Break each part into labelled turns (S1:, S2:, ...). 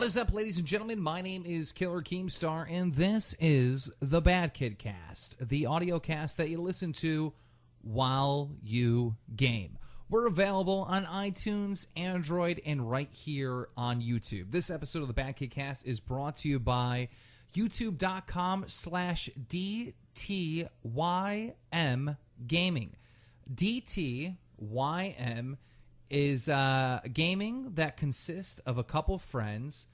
S1: What is up, ladies and gentlemen? My name is Killer Keemstar, and this is the BadKidCast, the audio cast that you listen to while you game. We're available on iTunes, Android, and right here on YouTube. This episode of the BadKidCast is brought to you by youtube.com/DTYM Gaming. DTYM is gaming that consists of a couple friends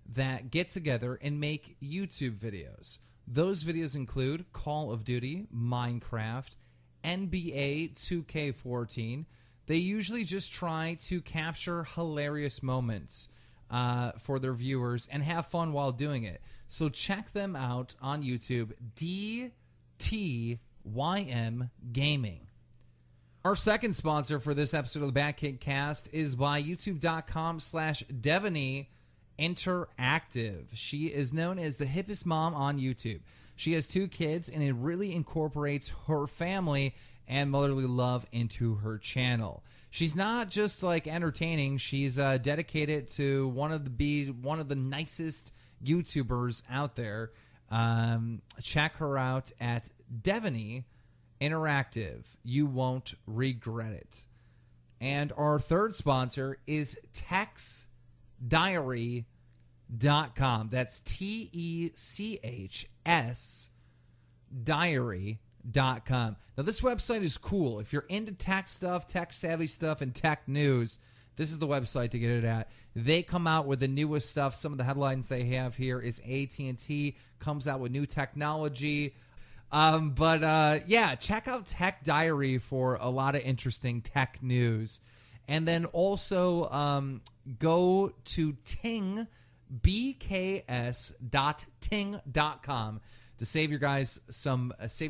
S1: that get together and make YouTube videos. Those videos include Call of Duty, Minecraft, NBA 2K14. They usually just try to capture hilarious moments for their viewers and have fun while doing it. So check them out on YouTube, DTYM Gaming. Our second sponsor for this episode of the BadKidCast is by youtube.com/Devaney Interactive. She is known as the hippest mom on YouTube. She has 2 kids, and it really incorporates her family and motherly love into her channel. She's not just like entertaining. She's dedicated to one of the nicest YouTubers out there. Check her out at Devaney Interactive. You won't regret it. And our third sponsor is TechsDiary.com. That's TECHS Diary.com. Now, this website is cool. If you're into tech stuff, tech-savvy stuff, and tech news, this is the website to get it at. They come out with the newest stuff. Some of the headlines they have here is AT&T comes out with new technology. Yeah, check out Tech Diary for a lot of interesting tech news. And then also go to Ting, bks.ting.com to save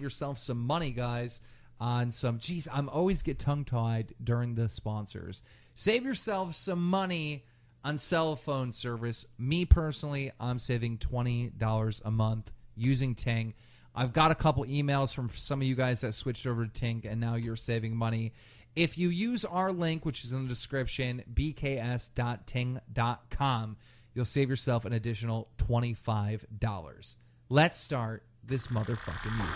S1: yourself some money, guys, on some. Geez, I'm always get tongue-tied during the sponsors. Save yourself some money on cell phone service. Me personally, I'm saving $20 a month using Ting. I've got a couple emails from some of you guys that switched over to Ting, and now you're saving money. If you use our link, which is in the description, bks.ting.com, you'll save yourself an additional $25. Let's start this motherfucking music.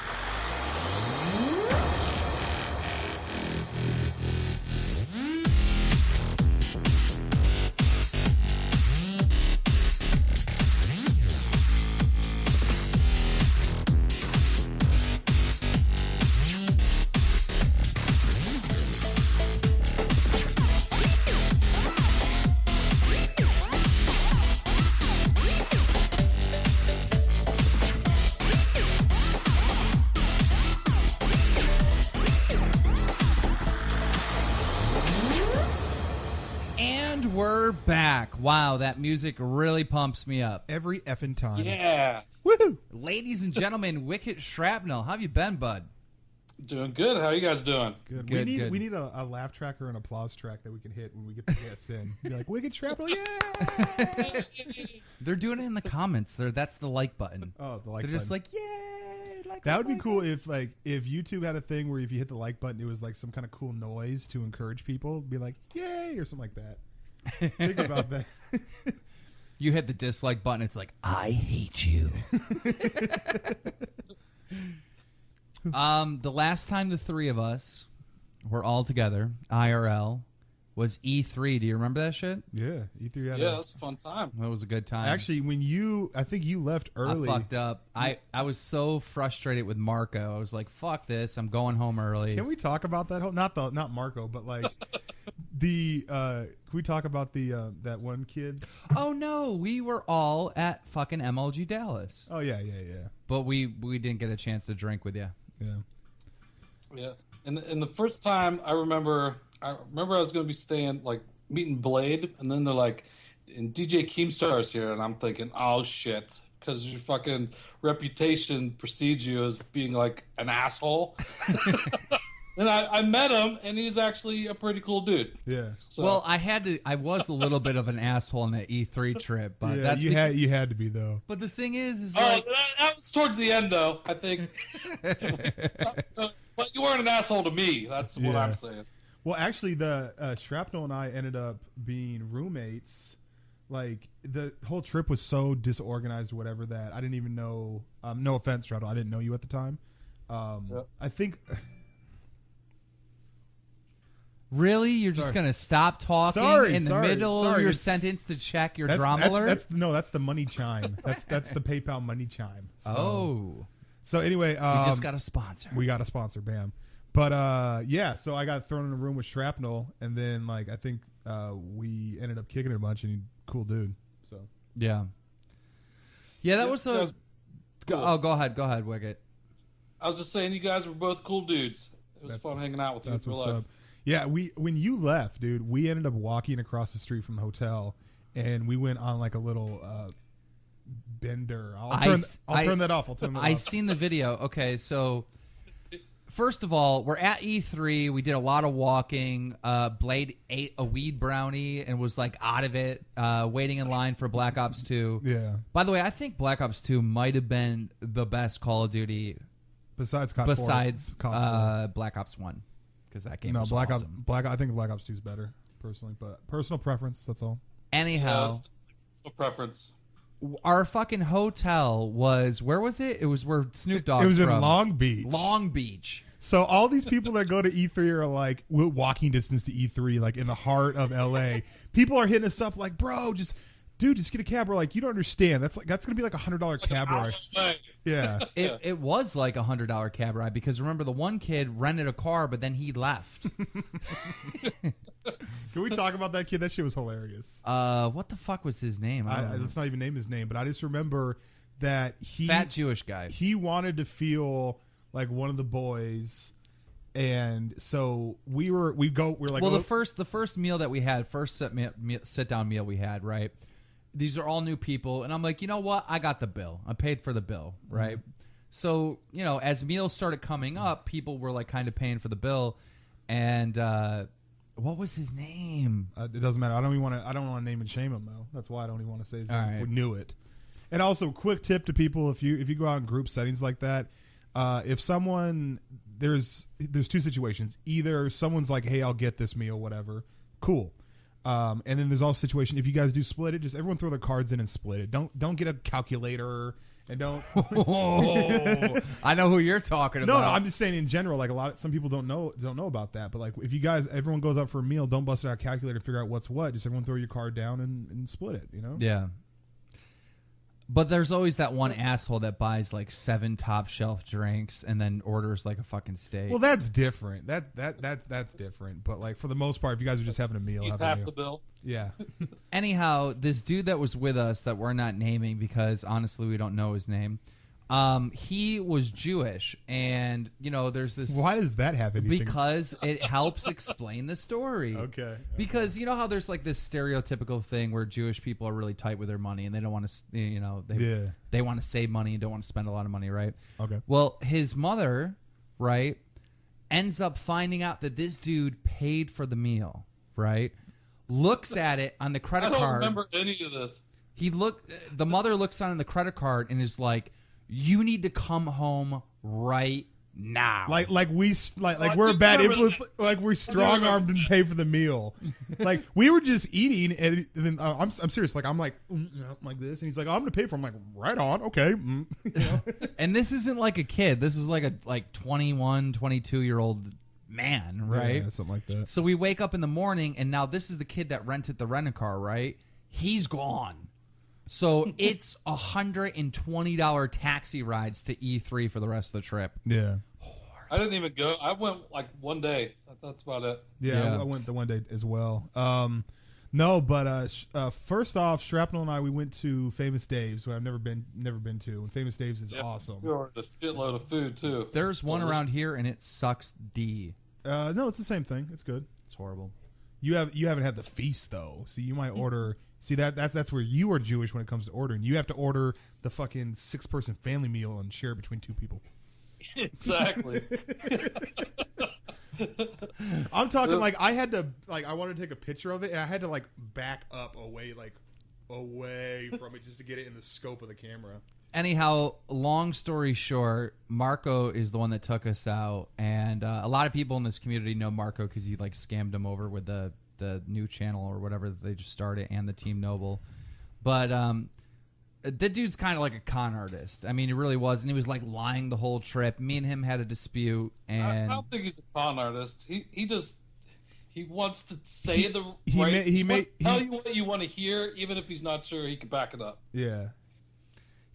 S1: We're back. Wow, that music really pumps me up.
S2: Every effing time.
S3: Yeah.
S1: Woohoo! Ladies and gentlemen, Wickedshrapnel, how you been, bud?
S3: Doing good. How you guys doing?
S2: Good.
S1: Good,
S2: We
S1: good.
S2: need a laugh track or an applause track that we can hit when we get the guests in. Be like, Wickedshrapnel, yeah!
S1: They're doing it in the comments. That's the like button.
S2: Oh, the like
S1: They're
S2: button.
S1: just like, yay!
S2: That would be cool if YouTube had a thing where if you hit the like button, it was like some kind of cool noise to encourage people. Be like, yay! Or something like that. Think about that.
S1: You hit the dislike button, it's like, I hate you. The last time the three of us were all together, IRL, was E3. Do you remember that shit?
S2: Yeah, E3 had
S3: Yeah, that's a fun time.
S1: That was a good time.
S2: Actually, I think you left early.
S1: I fucked up. I was so frustrated with Marco. I was like, fuck this. I'm going home early.
S2: Can we talk about that whole not Marco, but like can we talk about that one kid?
S1: Oh no, we were all at fucking MLG Dallas.
S2: Oh yeah.
S1: But we didn't get a chance to drink with you.
S3: Yeah. And the first time I remember I was going to be staying, like, meeting Blade, and then they're like, and DJ Keemstar's here, and I'm thinking, oh shit, because your fucking reputation precedes you as being like an asshole. And I met him, and he's actually a pretty cool dude.
S2: Yeah.
S3: So,
S1: Well, I was a little bit of an asshole on that E3 trip, but
S2: Yeah,
S1: that's
S2: you had to be though.
S1: But the thing is
S3: oh,
S1: like,
S3: that was towards the end, though, I think. But you weren't an asshole to me. That's what
S2: Yeah.
S3: I'm saying.
S2: Well, actually, the Shrapnel and I ended up being roommates like the whole trip was so disorganized or whatever that I didn't even know. No offense, Shrapnel, I didn't know you at the time. I think.
S1: Really? You're just going to stop talking in the middle of your sentence to check your drama alert?
S2: That's the money chime. That's the PayPal money chime. So anyway,
S1: we just got a sponsor.
S2: We got a sponsor, bam. But yeah, so I got thrown in a room with Shrapnel, and then like I think we ended up kicking it a bunch, and he's a cool dude. So
S1: yeah, that was a. Cool. Go ahead, Wicket.
S3: I was just saying, you guys were both cool dudes. It was fun hanging out with you in real life.
S2: Yeah, when you left, dude, we ended up walking across the street from the hotel, and we went on like a little bender. I'll turn that off.
S1: I seen the video. Okay, so first of all, we're at E3. We did a lot of walking. Blade ate a weed brownie and was like out of it, waiting in line for Black Ops 2.
S2: Yeah.
S1: By the way, I think Black Ops 2 might have been the best Call of Duty
S2: besides
S1: Black Ops 1. Because that game was awesome.
S2: I think Black Ops 2 is better, personally. But personal preference, that's all.
S1: Anyhow.
S3: No preference.
S1: Our fucking hotel was, where was it? It was where Snoop Dogg's from.
S2: It was in Long Beach.
S1: Long Beach.
S2: So all these people that go to E3 are like, walking distance to E3, like in the heart of LA. People are hitting us up like, bro, just get a cab. We're like, you don't understand. That's gonna be like $100 cab ride. Yeah.
S1: It was like $100 cab ride because remember the one kid rented a car, but then he left.
S2: Can we talk about that kid? That shit was hilarious.
S1: What the fuck was his name?
S2: Let's not even name his name, but I just remember that
S1: fat Jewish guy.
S2: He wanted to feel like one of the boys. And so we're like,
S1: well, the first meal that we had, sit down meal we had, right? These are all new people, and I'm like, you know what? I got the bill. I paid for the bill, right? Mm-hmm. So, as meals started coming up, people were like kind of paying for the bill, and what was his name?
S2: It doesn't matter. I don't want to name and shame him though. That's why I don't even want to say his name.
S1: Right.
S2: We knew it. And also, quick tip to people: if you go out in group settings like that, if someone there's two situations. Either someone's like, "Hey, I'll get this meal," whatever, cool. And then there's also a situation if you guys do split it, just everyone throw their cards in and split it. Don't get a calculator and don't.
S1: I know who you're talking about.
S2: No, I'm just saying in general. Like some people don't know about that. But like if you guys, everyone goes out for a meal, don't bust out a calculator to figure out what's what. Just everyone throw your card down and split it.
S1: Yeah. But there's always that one asshole that buys like 7 top shelf drinks and then orders like a fucking steak.
S2: Well, that's different. That's different. But like for the most part, if you guys are just having a meal,
S3: he's half the bill.
S2: Yeah.
S1: Anyhow, this dude that was with us that we're not naming because honestly we don't know his name. He was Jewish, and there's this.
S2: Why does that have anything?
S1: Because it helps explain the story.
S2: Okay.
S1: Because you know how there's like this stereotypical thing where Jewish people are really tight with their money and they don't want to, they want to save money and don't want to spend a lot of money, right?
S2: Okay.
S1: Well, his mother, right, ends up finding out that this dude paid for the meal, right? Looks at it on the credit card.
S3: I don't remember any of this.
S1: The mother looks on the credit card and is like, "You need to come home right now." Like
S2: we're a bad influence. Like we're strong armed and pay for the meal. Like we were just eating, and then I'm serious. Like I'm like this, and he's like, "Oh, I'm gonna pay for." I'm like, "Right on, okay."
S1: And this isn't like a kid. This is like a 21, 22-year-old man, right?
S2: Yeah, something like that.
S1: So we wake up in the morning, and now this is the kid that rented the rent-a-car, right? He's gone. So it's $120 taxi rides to E3 for the rest of the trip.
S2: Yeah.
S3: I didn't even go. I went like one day. That's about it.
S2: Yeah. I went the one day as well. No, but first off, Shrapnel and I, we went to Famous Dave's, who I've never been to. And Famous Dave's is awesome.
S3: We ordered a shitload of food too.
S1: There's one around here, and it sucks D.
S2: No, it's the same thing. It's good.
S1: It's horrible.
S2: You haven't had the feast though. See, you might order. See that's where you are Jewish when it comes to ordering. You have to order the fucking 6-person family meal and share it between 2 people.
S3: Exactly.
S2: I'm talking like I had to I wanted to take a picture of it and I had to like back up away from it just to get it in the scope of the camera.
S1: Anyhow, long story short, Marco is the one that took us out, and a lot of people in this community know Marco because he like scammed him over with the new channel or whatever that they just started and the Team Noble. But that dude's kind of like a con artist. I mean, he really was, and he was like lying the whole trip. Me and him had a dispute, and
S3: I don't think he's a con artist. He wants to say tell you what you want to hear, even if he's not sure he can back it up.
S2: Yeah.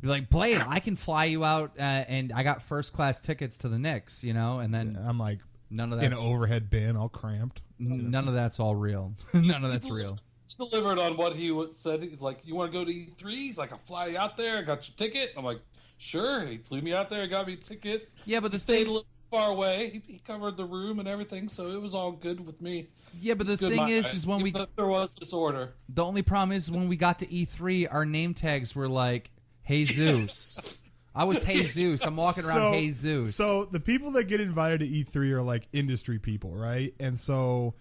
S1: Be like, Blade, I can fly you out, and I got first class tickets to the Knicks, you know. And then
S2: I'm like,
S1: none of that
S2: in an overhead bin, all cramped.
S1: None of that's all real. None of that's real.
S3: He delivered on what he said. He's like, you want to go to E3? He's like, I'll fly you out there. I got your ticket. I'm like, sure. He flew me out there. Got me a ticket.
S1: Yeah, but
S3: stayed a little far away. He covered the room and everything, so it was all good with me.
S1: Yeah, but the thing is when
S3: there was disorder.
S1: The only problem is when we got to E3, our name tags were like Jesus. I was Jesus. I'm walking around Jesus.
S2: So the people that get invited to E3 are like industry people, right? And so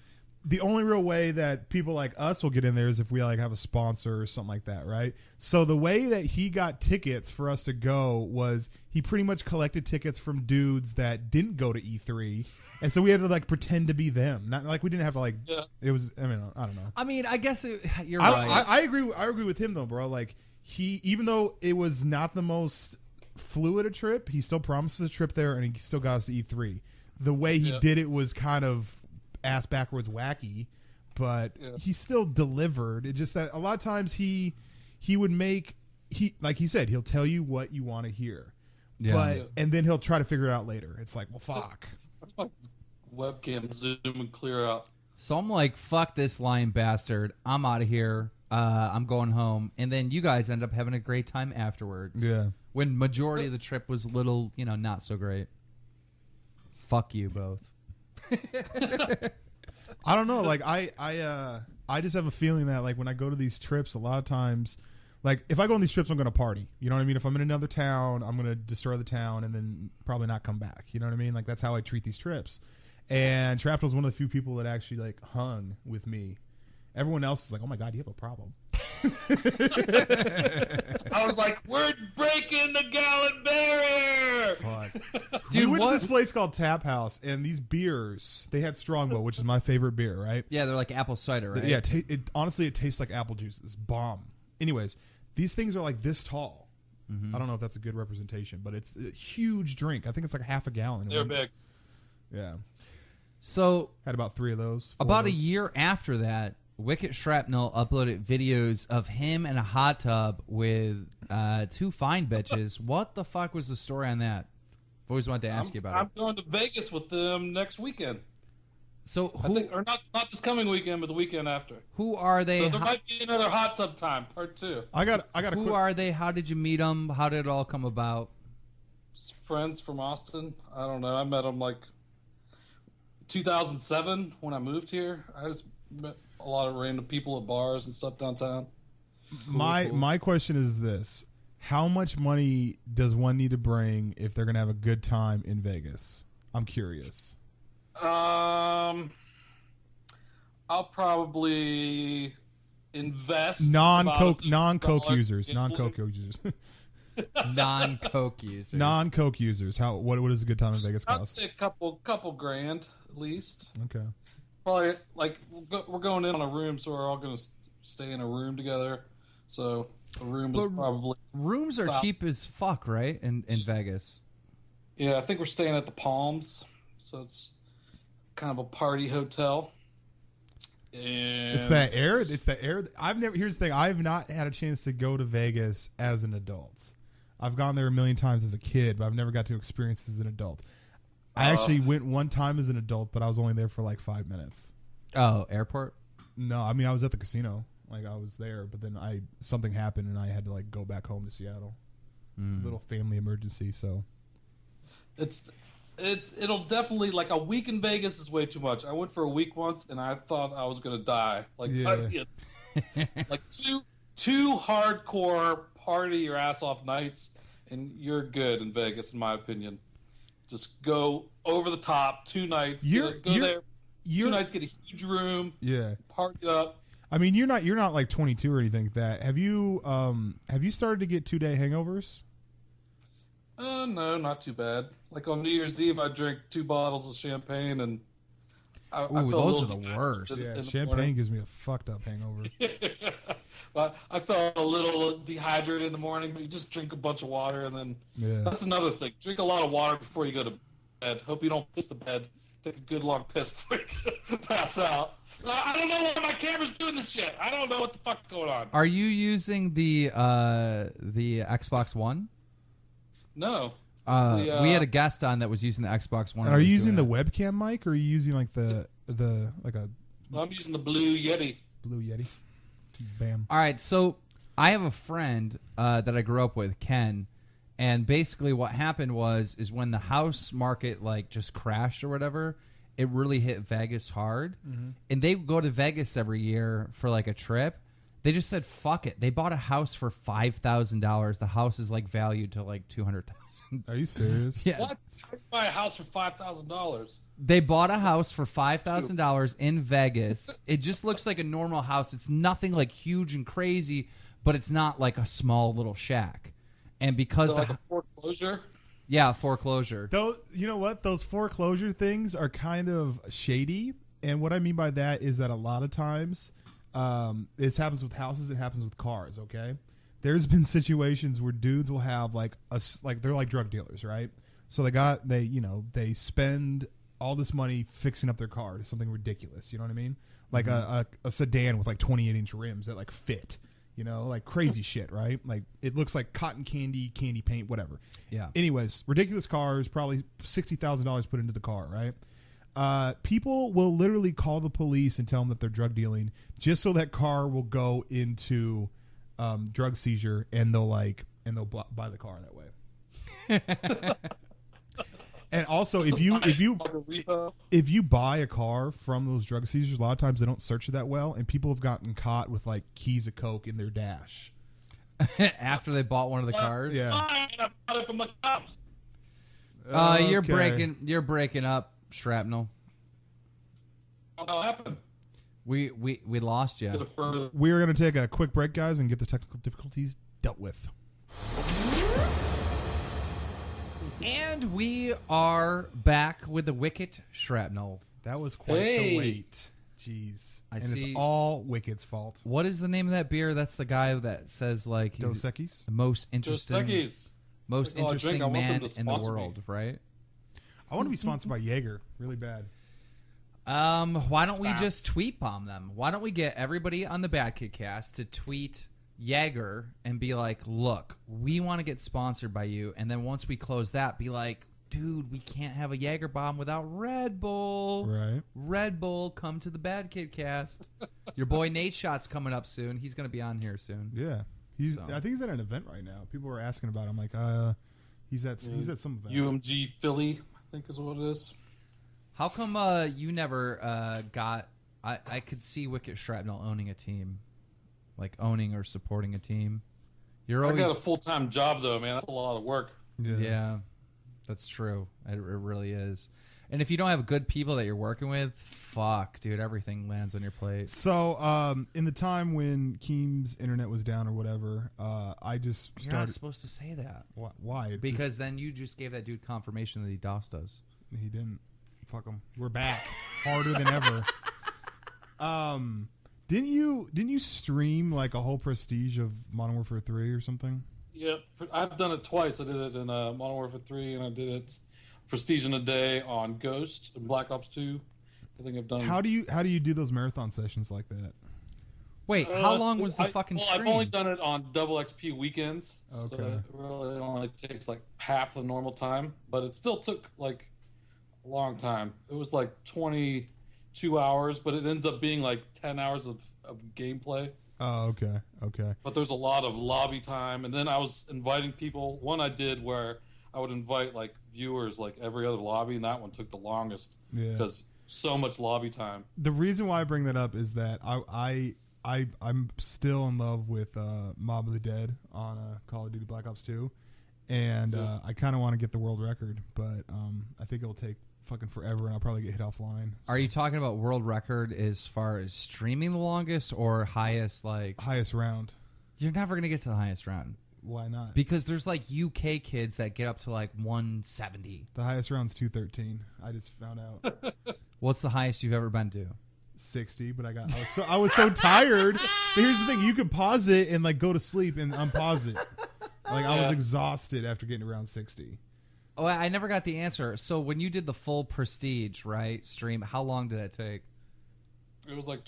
S2: the only real way that people like us will get in there is if we like have a sponsor or something like that, right? So the way that he got tickets for us to go was he pretty much collected tickets from dudes that didn't go to E3, and so we had to like pretend to be them. Not like we didn't have to like. Yeah. It was. I mean, I don't know.
S1: I mean, I guess you're right.
S2: I agree. I agree with him though, bro. Like even though it was not the most fluid a trip, he still promises a trip there, and he still got us to E3. The way he did it was kind of ass backwards wacky, but he still delivered. It just that a lot of times he would make like he said, he'll tell you what you want to hear, and then he'll try to figure it out later. It's like, well, fuck.
S3: Webcam zoom and clear out.
S1: So I'm like, fuck this lying bastard. I'm out of here. I'm going home, and then you guys end up having a great time afterwards.
S2: Yeah.
S1: When majority of the trip was little, not so great. Fuck you both.
S2: I don't know. Like I just have a feeling that like when I go to these trips, a lot of times, like if I go on these trips, I'm going to party. You know what I mean? If I'm in another town, I'm going to destroy the town and then probably not come back. You know what I mean? Like that's how I treat these trips. And Shrapnel's one of the few people that actually like hung with me. Everyone else is like, oh my God, you have a problem.
S3: I was like, we're breaking the gallon barrier.
S2: Fuck. Dude, we went to this place called Tap House, and these beers, they had Strongbow, which is my favorite beer, right?
S1: Yeah, they're like apple cider, right?
S2: Yeah, honestly, it tastes like apple juice. It's bomb. Anyways, these things are like this tall. Mm-hmm. I don't know if that's a good representation, but it's a huge drink. I think it's like half a gallon.
S3: They're big.
S2: Yeah.
S1: So
S2: had about 3 of those.
S1: About a year after that, Wicked Shrapnel uploaded videos of him in a hot tub with 2 fine bitches. What the fuck was the story on that? I've always wanted to ask you about it.
S3: I'm going to Vegas with them next weekend.
S1: So
S3: or not this coming weekend, but the weekend after.
S1: Who are they?
S3: So there might be another hot tub time, part 2.
S2: I got.
S1: Who are they? How did you meet them? How did it all come about?
S3: Friends from Austin. I don't know. I met them like 2007 when I moved here. I just met a lot of random people at bars and stuff downtown.
S2: My question is this: how much money does one need to bring if they're gonna have a good time in Vegas? I'm curious.
S3: I'll probably invest
S2: non-coke users, non-coke users. How what does a good time in Vegas cost?
S3: I'd say a couple grand at least.
S2: Okay.
S3: Probably like we're going in on a room, so we're all going to stay in a room together. So the room was probably
S1: rooms are cheap as fuck, right? In Vegas.
S3: Yeah, I think we're staying at the Palms, so it's kind of a party hotel. And
S2: it's that air. It's the air. Here's the thing. I've not had a chance to go to Vegas as an adult. I've gone there a million times as a kid, but I've never got to experience it as an adult. I actually went one time as an adult, but I was only there for like 5 minutes.
S1: Oh, airport?
S2: No, I mean I was at the casino. Like I was there, but then something happened and I had to like go back home to Seattle. Little family emergency. So
S3: it'll definitely like a week in Vegas is way too much. I went for a week once and I thought I was gonna die. Like like two hardcore party your ass off nights and you're good in Vegas in my opinion. Just go over the top 2 nights. Go there. 2 nights, get a huge room.
S2: Yeah.
S3: Park up.
S2: I mean, you're not like 22 or anything like that. Have you started to get 2-day hangovers?
S3: No, not too bad. Like on New Year's Eve, I drank 2 bottles of champagne, and I felt
S1: those are the worst.
S2: Yeah, champagne gives me a fucked up hangover.
S3: I felt a little dehydrated in the morning, but you just drink a bunch of water, and then that's another thing. Drink a lot of water before you go to bed. Hope you don't piss the bed. Take a good long piss before you pass out. I don't know why my camera's doing this shit. I don't know what the fuck's going on.
S1: Are you using the Xbox One?
S3: No.
S1: We had a guest on that was using the Xbox One.
S2: Are you using the webcam mic, or are you using like the like a?
S3: I'm using the Blue Yeti.
S2: Blue Yeti. Bam.
S1: All right, so I have a friend that I grew up with, Ken, and basically what happened is when the house market like just crashed or whatever, it really hit Vegas hard, and they go to Vegas every year for like a trip. They just said fuck it. They bought a house for $5,000. The house is like valued to like $200,000.
S2: Are you serious?
S1: Yeah.
S3: What? How do you buy a house for $5,000?
S1: They bought a house for $5,000 in Vegas. It just looks like a normal house. It's nothing like huge and crazy, but it's not like a small little shack. And because
S3: Is it like a foreclosure?
S1: Yeah, foreclosure.
S2: Though, you know what? Those foreclosure things are kind of shady. And what I mean by that is that a lot of times, this happens with houses, it happens with cars, okay? There's been situations where dudes will have they're like drug dealers, right? So they spend all this money fixing up their car to something ridiculous, you know what I mean? Like a sedan with like 28-inch rims that like fit. You know, like crazy shit, right? Like it looks like cotton candy paint, whatever.
S1: Yeah.
S2: Anyways, ridiculous cars, probably $60,000 put into the car, right? People will literally call the police and tell them that they're drug dealing just so that car will go into drug seizure, and they'll buy the car that way. And also, if you buy a car from those drug seizures, a lot of times they don't search it that well, and people have gotten caught with like keys of coke in their dash
S1: after they bought one of the cars.
S2: Yeah.
S3: I bought it from the cops.
S1: You're breaking up, Shrapnel.
S3: What happened?
S1: We lost you.
S2: We're gonna take a quick break, guys, and get the technical difficulties dealt with.
S1: And we are back with the Wicked Shrapnel.
S2: That was quite the wait. Jeez. It's all Wicked's fault.
S1: What is the name of that beer? That's the guy that says like
S2: Dos Equis?
S1: the most interesting man in the world, right?
S2: I want to be sponsored by Jaeger really bad.
S1: Why don't we just tweet bomb them? Why don't we get everybody on the BadKidCast to tweet Jaeger and be like, look, we want to get sponsored by you, and then once we close that, be like, dude, we can't have a Jaeger bomb without Red Bull.
S2: Right.
S1: Red Bull, come to the BadKidCast. Your boy Nate Shot's coming up soon. He's going to be on here soon.
S2: Yeah. I think he's at an event right now. People are asking about him. Like, he's at some event.
S3: UMG Philly, I think is what it is.
S1: How come you never got... I could see Wicked Shrapnel owning a team. Like owning or supporting a team. I
S3: got a full-time job, though, man. That's a lot of work.
S1: Yeah, that's true. It really is. And if you don't have good people that you're working with, fuck, dude, everything lands on your plate.
S2: So, in the time when Keem's internet was down or whatever, I just started...
S1: You're not supposed to say that.
S2: Why?
S1: Because then you just gave that dude confirmation that he DOSed us.
S2: He didn't. Fuck him. We're back. Harder than ever. Didn't you stream like a whole prestige of Modern Warfare 3 or something?
S3: Yeah, I've done it twice. I did it in Modern Warfare 3, and I did it Prestige in a Day on Ghost and Black Ops 2. I think I've done.
S2: How do you do those marathon sessions like that?
S1: Wait, how long was the fucking stream?
S3: I've only done it on double XP weekends.
S2: Okay.
S3: So it really only takes like half the normal time, but it still took like a long time. It was like 22 hours, but it ends up being like 10 hours of gameplay.
S2: Oh, okay.
S3: But there's a lot of lobby time, and then I was inviting people. One I did where I would invite like viewers like every other lobby, and that one took the longest because so much lobby time.
S2: The reason why I bring that up is that I'm still in love with Mob of the Dead on Call of Duty Black Ops 2, and I kind of want to get the world record, but I think it'll take fucking forever, and I'll probably get hit offline. So.
S1: Are you talking about world record as far as streaming the longest or highest
S2: round?
S1: You're never gonna get to the highest round.
S2: Why not?
S1: Because there's like UK kids that get up to like 170.
S2: The highest round's 213. I just found out.
S1: What's the highest you've ever been to?
S2: 60, but I was so tired. But here's the thing: you could pause it and like go to sleep and unpause it. Like I was exhausted after getting around 60.
S1: Oh, I never got the answer. So when you did the full Prestige, right, stream, how long did that take?
S3: It was like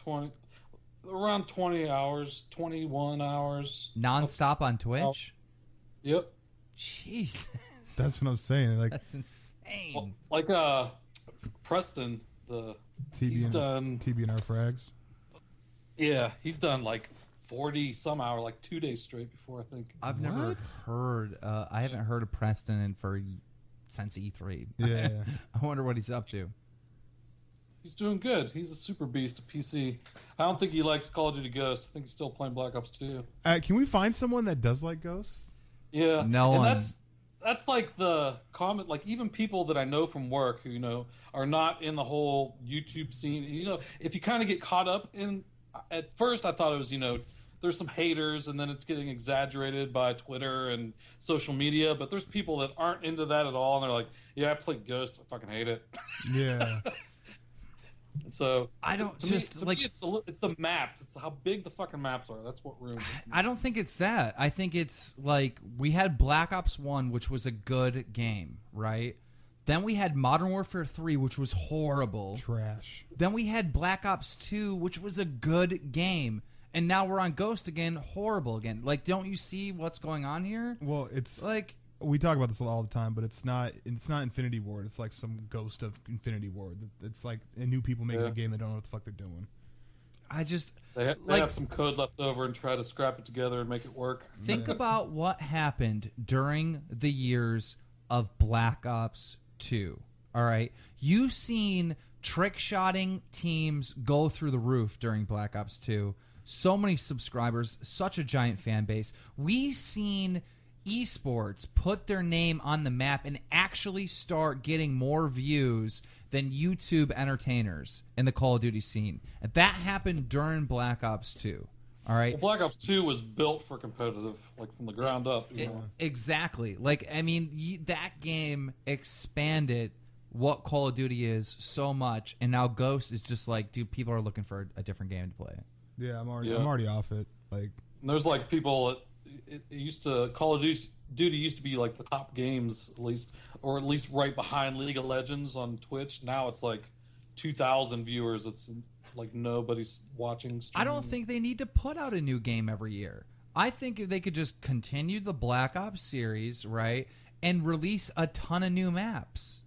S3: around 20 hours, 21 hours.
S1: Non-stop on Twitch?
S3: Yep.
S1: Jeez.
S2: That's what I'm saying. Like
S1: that's insane.
S3: Well, like Preston, he's done
S2: TBNR frags.
S3: Yeah, he's done like 40 some hour, like 2 days straight before, I think.
S1: I've never heard. I haven't heard of Preston since E3.
S2: Yeah.
S1: I wonder what he's up to.
S3: He's doing good. He's a super beast of PC. I don't think he likes Call of Duty Ghosts. I think he's still playing Black Ops 2.
S2: Can we find someone that does like Ghosts?
S3: Yeah.
S1: No
S3: and
S1: one.
S3: That's like the comment, like even people that I know from work who, are not in the whole YouTube scene. If you kind of get caught up in, at first I thought it was, there's some haters and then it's getting exaggerated by Twitter and social media, but there's people that aren't into that at all. And they're like, yeah, I played Ghost. I fucking hate it.
S2: Yeah.
S3: So
S1: I don't
S3: to me, it's the maps. It's how big the fucking maps are. That's what ruins it.
S1: I don't think it's that. I think it's like we had Black Ops 1, which was a good game, right? Then we had Modern Warfare 3, which was horrible.
S2: Trash.
S1: Then we had Black Ops 2, which was a good game. And now we're on Ghost again, horrible again. Like, don't you see what's going on here?
S2: Well, it's
S1: like
S2: we talk about this all the time, but it's not Infinity Ward. It's like some ghost of Infinity Ward. It's like new people making a game that don't know what the fuck they're doing.
S3: They have some code left over and try to scrap it together and make it work.
S1: Think about what happened during the years of Black Ops 2. All right, you've seen trick-shotting teams go through the roof during Black Ops 2. So many subscribers, such a giant fan base. We've seen esports put their name on the map and actually start getting more views than YouTube entertainers in the Call of Duty scene. And that happened during Black Ops 2. All right.
S3: Well, Black Ops 2 was built for competitive, like from the ground up.
S1: Exactly. Like, I mean, that game expanded what Call of Duty is so much, and now Ghost is just like, dude, people are looking for a different game to play.
S2: Yeah, I'm already off it. Like,
S3: and there's like people that it used to Call of Duty used to be like the top games at least right behind League of Legends on Twitch. Now it's like 2,000 viewers. It's like nobody's watching.
S1: I don't think they need to put out a new game every year. I think if they could just continue the Black Ops series, right, and release a ton of new maps.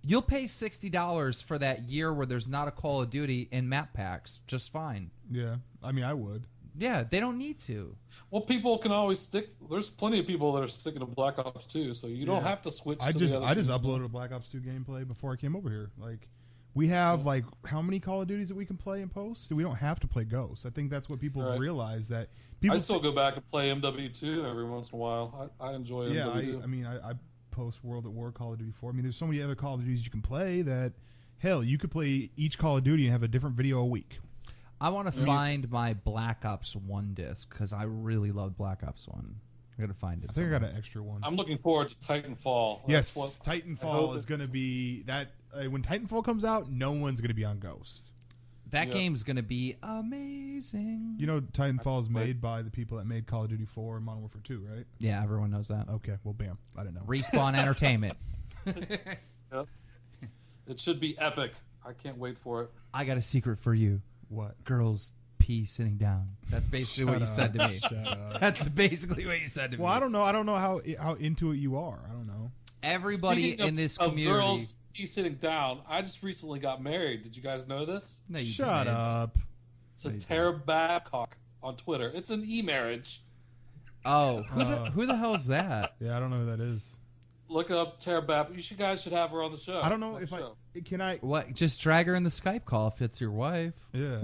S1: You'll pay $60 for that year where there's not a Call of Duty in map packs just fine.
S2: Yeah, I mean, I would.
S1: Yeah, they don't need to.
S3: Well, people can always stick. There's plenty of people that are sticking to Black Ops 2, so you don't have to switch. I just
S2: uploaded a Black Ops 2 gameplay before I came over here. Like, we have like how many Call of Duties that we can play and post? We don't have to play Ghosts. I think that's what people realize that people.
S3: I still go back and play MW2 every once in a while. I enjoy MW2.
S2: I mean, I post World at War, Call of Duty 4. I mean, there's so many other Call of Duties you can play that, hell, you could play each Call of Duty and have a different video a week.
S1: I want to find my Black Ops 1 disc because I really love Black Ops 1. I got to find it.
S2: I think I got an extra one.
S3: I'm looking forward to Titanfall.
S2: Yes, Titanfall is going to be that. When Titanfall comes out, no one's going to be on Ghost.
S1: That game's going to be amazing.
S2: You know, Titanfall is made by the people that made Call of Duty 4 and Modern Warfare 2, right?
S1: Yeah, everyone knows that.
S2: Okay, well, bam. I don't know.
S1: Respawn Entertainment.
S3: Yep. It should be epic. I can't wait for it.
S1: I got a secret for you.
S2: What?
S1: Girls pee sitting down. That's basically what you said to me.
S2: Shut up.
S1: That's basically what you said to me.
S2: Well, I don't know. I don't know how into it you are. I don't know.
S1: Everybody
S3: Speaking
S1: in this
S3: of
S1: community.
S3: Girls pee sitting down. I just recently got married. Did you guys know this?
S1: No, you
S2: Shut
S1: didn't.
S2: up.
S3: It's a Tara Babcock on Twitter. It's an e-marriage.
S1: Oh, who the hell's that?
S2: Yeah, I don't know who that is.
S3: Look up Tara Babcock. Guys should have her on the show.
S2: I don't know if can I.
S1: What? Just drag her in the Skype call if it's your wife.
S2: Yeah.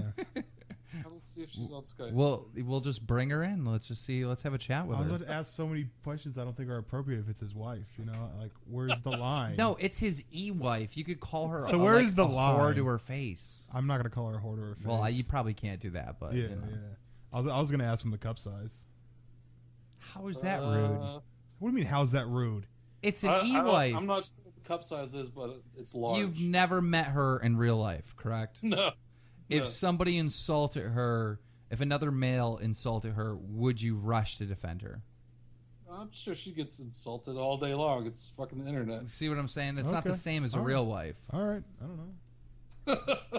S3: Let's see if she's on Skype.
S1: We'll just bring her in. Let's just see. Let's have a chat with
S2: I was
S1: her.
S2: about to ask so many questions I don't think are appropriate if it's his wife. You know, like where's the line?
S1: No, it's his e-wife. You could call her.
S2: So where's the line?
S1: Whore to her face.
S2: I'm not gonna call her a whore to her face.
S1: Well, you probably can't do that, but
S2: yeah,
S1: you know.
S2: yeah. I was gonna ask him the cup size.
S1: How is that rude?
S2: What do you mean? How's that rude?
S1: It's an e-wife.
S3: I'm not sure what the cup size is, but it's large.
S1: You've never met her in real life, correct?
S3: No.
S1: if somebody insulted her, if another male insulted her, would you rush to defend her?
S3: I'm sure she gets insulted all day long. It's fucking the internet.
S1: See what I'm saying? That's not the same as a real wife.
S2: All right. I don't know.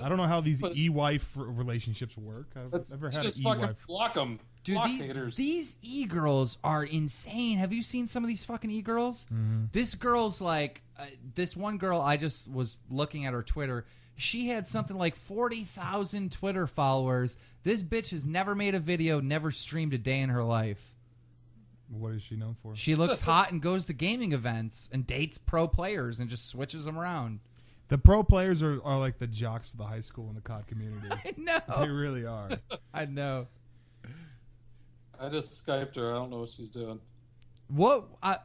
S2: I don't know how these e-wife relationships work. I've never had
S3: just
S2: an
S3: fucking
S2: e-wife.
S3: block them.
S1: Dude, these e-girls are insane. Have you seen some of these fucking e-girls?
S2: Mm-hmm.
S1: This girl's like, this one girl, I just was looking at her Twitter. She had something like 40,000 Twitter followers. This bitch has never made a video, never streamed a day in her life.
S2: What is she known for?
S1: She looks hot and goes to gaming events and dates pro players and just switches them around.
S2: The pro players are like the jocks of the high school and the COD community.
S1: I know.
S2: They really are.
S1: I know.
S2: Oh.
S3: I just Skyped her. I don't know what she's doing.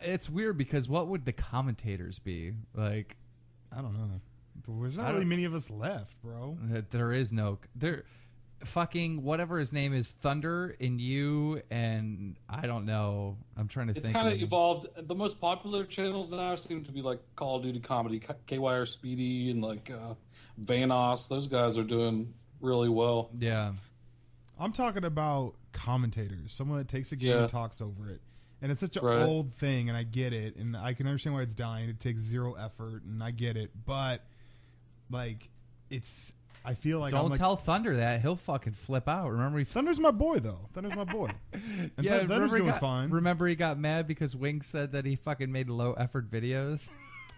S1: It's weird because what would the commentators be? Like,
S2: I don't know. But there's not really many of us left, bro.
S1: There is no... Fucking whatever his name is, Thunder and you, and I don't know. I'm trying to think.
S3: It's kind of evolved. The most popular channels now seem to be like Call of Duty Comedy, KYR Speedy, and like Vanos. Those guys are doing really well.
S1: Yeah.
S2: I'm talking about commentators, someone that takes a game and talks over it. And it's such an old thing, and I get it, and I can understand why it's dying. It takes zero effort, and I get it. But, like, it's... I feel like
S1: don't tell Thunder that. He'll fucking flip out. Remember,
S2: Thunder's my boy, though. Thunder's my boy. And
S1: yeah,
S2: Thunder's doing fine.
S1: Remember he got mad because Wing said that he fucking made low-effort videos?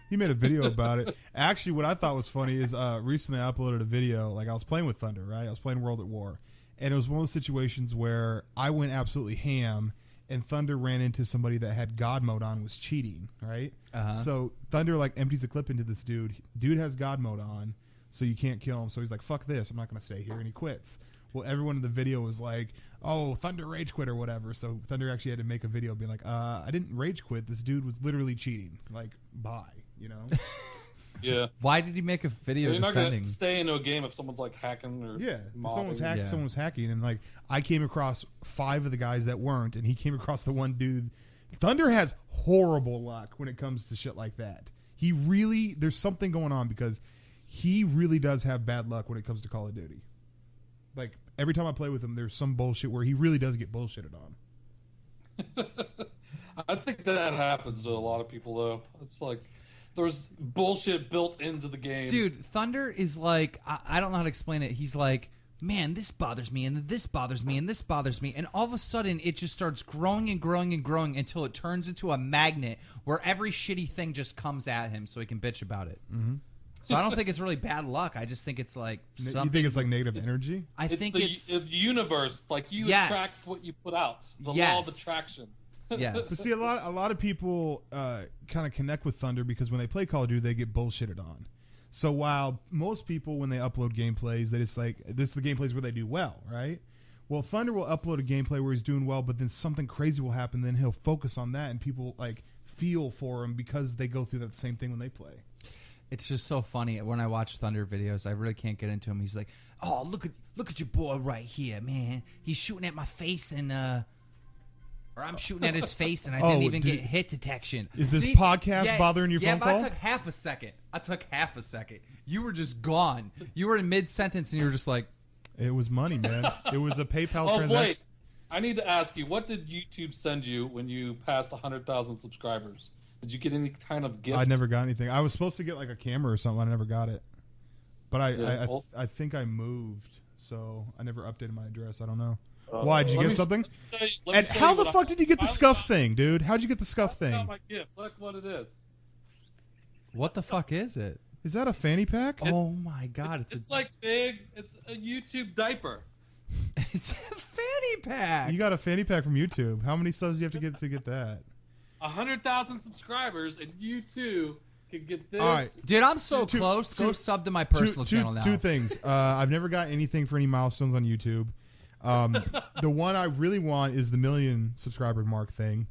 S2: He made a video about it. Actually, what I thought was funny is recently I uploaded a video. Like, I was playing with Thunder, right? I was playing World at War. And it was one of those situations where I went absolutely ham, and Thunder ran into somebody that had God mode on, was cheating, right? So Thunder, like, empties a clip into this dude. Dude has God mode on. So you can't kill him. So he's like, fuck this. I'm not going to stay here. And he quits. Well, everyone in the video was like, oh, Thunder rage quit or whatever. So Thunder actually had to make a video being like, I didn't rage quit. This dude was literally cheating. Like, bye, you know?
S3: Yeah.
S1: Why did he make a video
S3: You're
S1: defending?
S3: not going to stay into a game if someone's like hacking or
S2: someone was hacking. And like, I came across 5 of the guys that weren't. And he came across the one dude. Thunder has horrible luck when it comes to shit like that. He really, there's something going on because he really does have bad luck when it comes to Call of Duty. Like, every time I play with him, there's some bullshit where he really does get bullshitted on.
S3: I think that happens to a lot of people, though. It's like there's bullshit built into the game.
S1: Dude, Thunder is like, I don't know how to explain it. He's like, man, this bothers me, and this bothers me, and this bothers me. And all of a sudden, it just starts growing and growing and growing until it turns into a magnet where every shitty thing just comes at him so he can bitch about it.
S2: Mm-hmm.
S1: So I don't think it's really bad luck. I just think it's like something.
S2: You think it's like negative energy?
S1: I think it's
S3: the universe. Like you attract what you put out. The law of attraction.
S1: Yes.
S2: But see, a lot of people kind of connect with Thunder because when they play Call of Duty, they get bullshitted on. So while most people, when they upload gameplays, they just like, this is the gameplays where they do well, right? Well, Thunder will upload a gameplay where he's doing well, but then something crazy will happen. Then he'll focus on that, and people like feel for him because they go through that same thing when they play.
S1: It's just so funny when I watch Thunder videos. I really can't get into him. He's like, "Oh, look at your boy right here, man. He's shooting at my face and or I'm shooting at his face and I didn't even get hit detection."
S2: Is this podcast bothering your phone call?
S1: Yeah, but I took half a second. You were just gone. You were in mid sentence and you were just like,
S2: "It was money, man. It was a PayPal transaction."
S3: Wait, I need to ask you, what did YouTube send you when you passed 100,000 subscribers? Did you get any kind of gift?
S2: I never got anything. I was supposed to get like a camera or something. I never got it. But I think I moved, so I never updated my address. I don't know. Why? Did you get something? And how the fuck did you get the scuff thing, dude? How'd you get the scuff thing?
S3: I got my gift. Look what it is.
S1: what the fuck is it?
S2: Is that a fanny pack?
S1: Oh my god!
S3: It's like big. It's a YouTube diaper.
S1: It's a fanny pack.
S2: You got a fanny pack from YouTube. How many subs do you have to get that?
S3: 100,000 subscribers, and you too can get this.
S2: All right.
S1: Dude, I'm so close. Go sub to my personal channel now.
S2: 2 things. I've never got anything for any milestones on YouTube. The one I really want is the 1 million subscriber mark thing.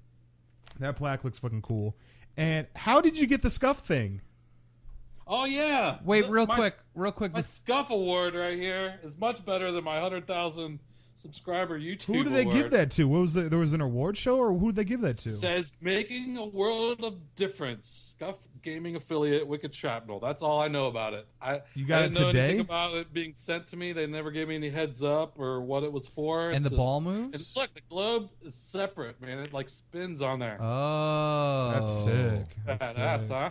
S2: That plaque looks fucking cool. And how did you get the scuff thing?
S3: Oh yeah.
S1: Wait, real quick.
S3: My Scuff Award right here is much better than my 100,000 subscriber YouTube
S2: Who did they
S3: award.
S2: give that to? What was there was an award show, or who did they give that to?
S3: Says making a world of difference. Scuff gaming affiliate Wickedshrapnel. That's all I know about it.
S2: You got
S3: I
S2: it
S3: didn't know
S2: today?
S3: anything about it being sent to me. They never gave me any heads up or what it was for.
S1: And
S3: It's
S1: the
S3: just-
S1: ball
S3: And
S1: moves?
S3: look, the globe is separate, man. It like spins on there.
S1: Oh.
S2: That's sick. That's
S3: Badass,
S2: sick.
S3: huh?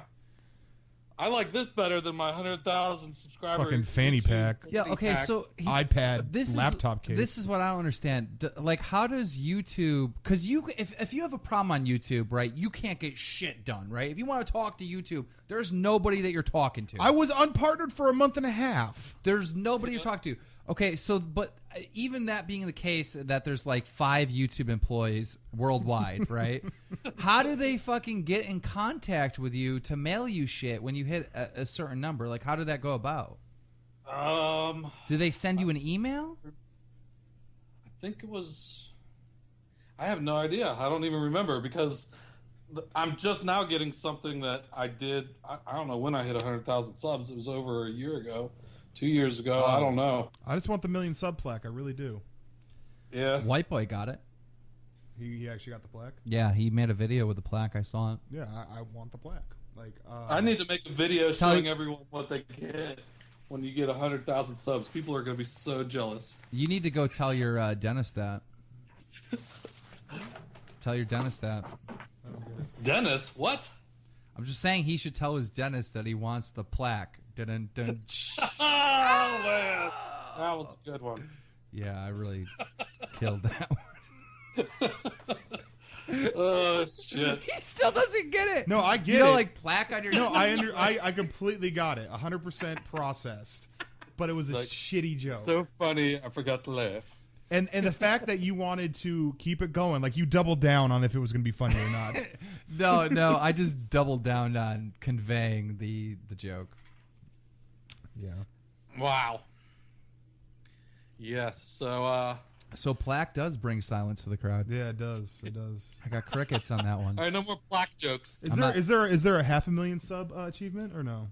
S3: I like this better than my 100,000 subscriber
S2: Fucking fanny
S3: YouTube
S2: pack.
S1: Yeah,
S3: fanny
S1: okay,
S3: pack.
S1: so
S2: iPad, laptop case.
S1: This is what I don't understand. Like, how does YouTube? Because if you have a problem on YouTube, right, you can't get shit done, right? If you want to talk to YouTube, there's nobody that you're talking to.
S2: I was unpartnered for a month and a half.
S1: There's nobody you're talking to. Okay, so but even that being the case, that there's like 5 YouTube employees worldwide, right? How do they fucking get in contact with you to mail you shit when you hit a certain number? Like, how did that go about? Do they send you an email?
S3: I think it was. I have no idea. I don't even remember because I'm just now getting something that I did. I don't know when I hit 100,000 subs. It was over a year ago, 2 years ago. I don't know.
S2: I just want the 1,000,000 sub plaque. I really do.
S3: Yeah.
S1: White Boy got it.
S2: He actually got the plaque.
S1: Yeah, he made a video with the plaque. I saw it.
S2: Yeah, I want the plaque. Like,
S3: I need to make a video
S1: Tell
S3: showing
S1: you-
S3: everyone what they get when you get 100,000 subs. People are going to be so jealous.
S1: You need to go tell your dentist that. Tell your dentist that.
S3: Dennis, what?
S1: I'm just saying he should tell his dentist that he wants the plaque. Dun, dun.
S3: Oh, man. That was a good one.
S1: Yeah, I really killed that one.
S3: Oh, shit.
S1: He still doesn't get it.
S2: No, I get
S1: you know,
S2: it.
S1: like plaque on your.
S2: No, I completely got it. 100% processed. But it was a
S3: Like,
S2: shitty joke.
S3: So funny, I forgot to laugh.
S2: And the fact that you wanted to keep it going, like you doubled down on if it was going to be funny or not.
S1: No, I just doubled down on conveying the joke.
S2: Yeah.
S3: Wow. Yes, so,
S1: So plaque does bring silence to the crowd.
S2: Yeah, it does. It does.
S1: I got crickets on that one.
S3: all right, no more plaque jokes.
S2: Is
S1: I'm
S2: there
S1: not-
S2: is there a 500,000 sub achievement or no?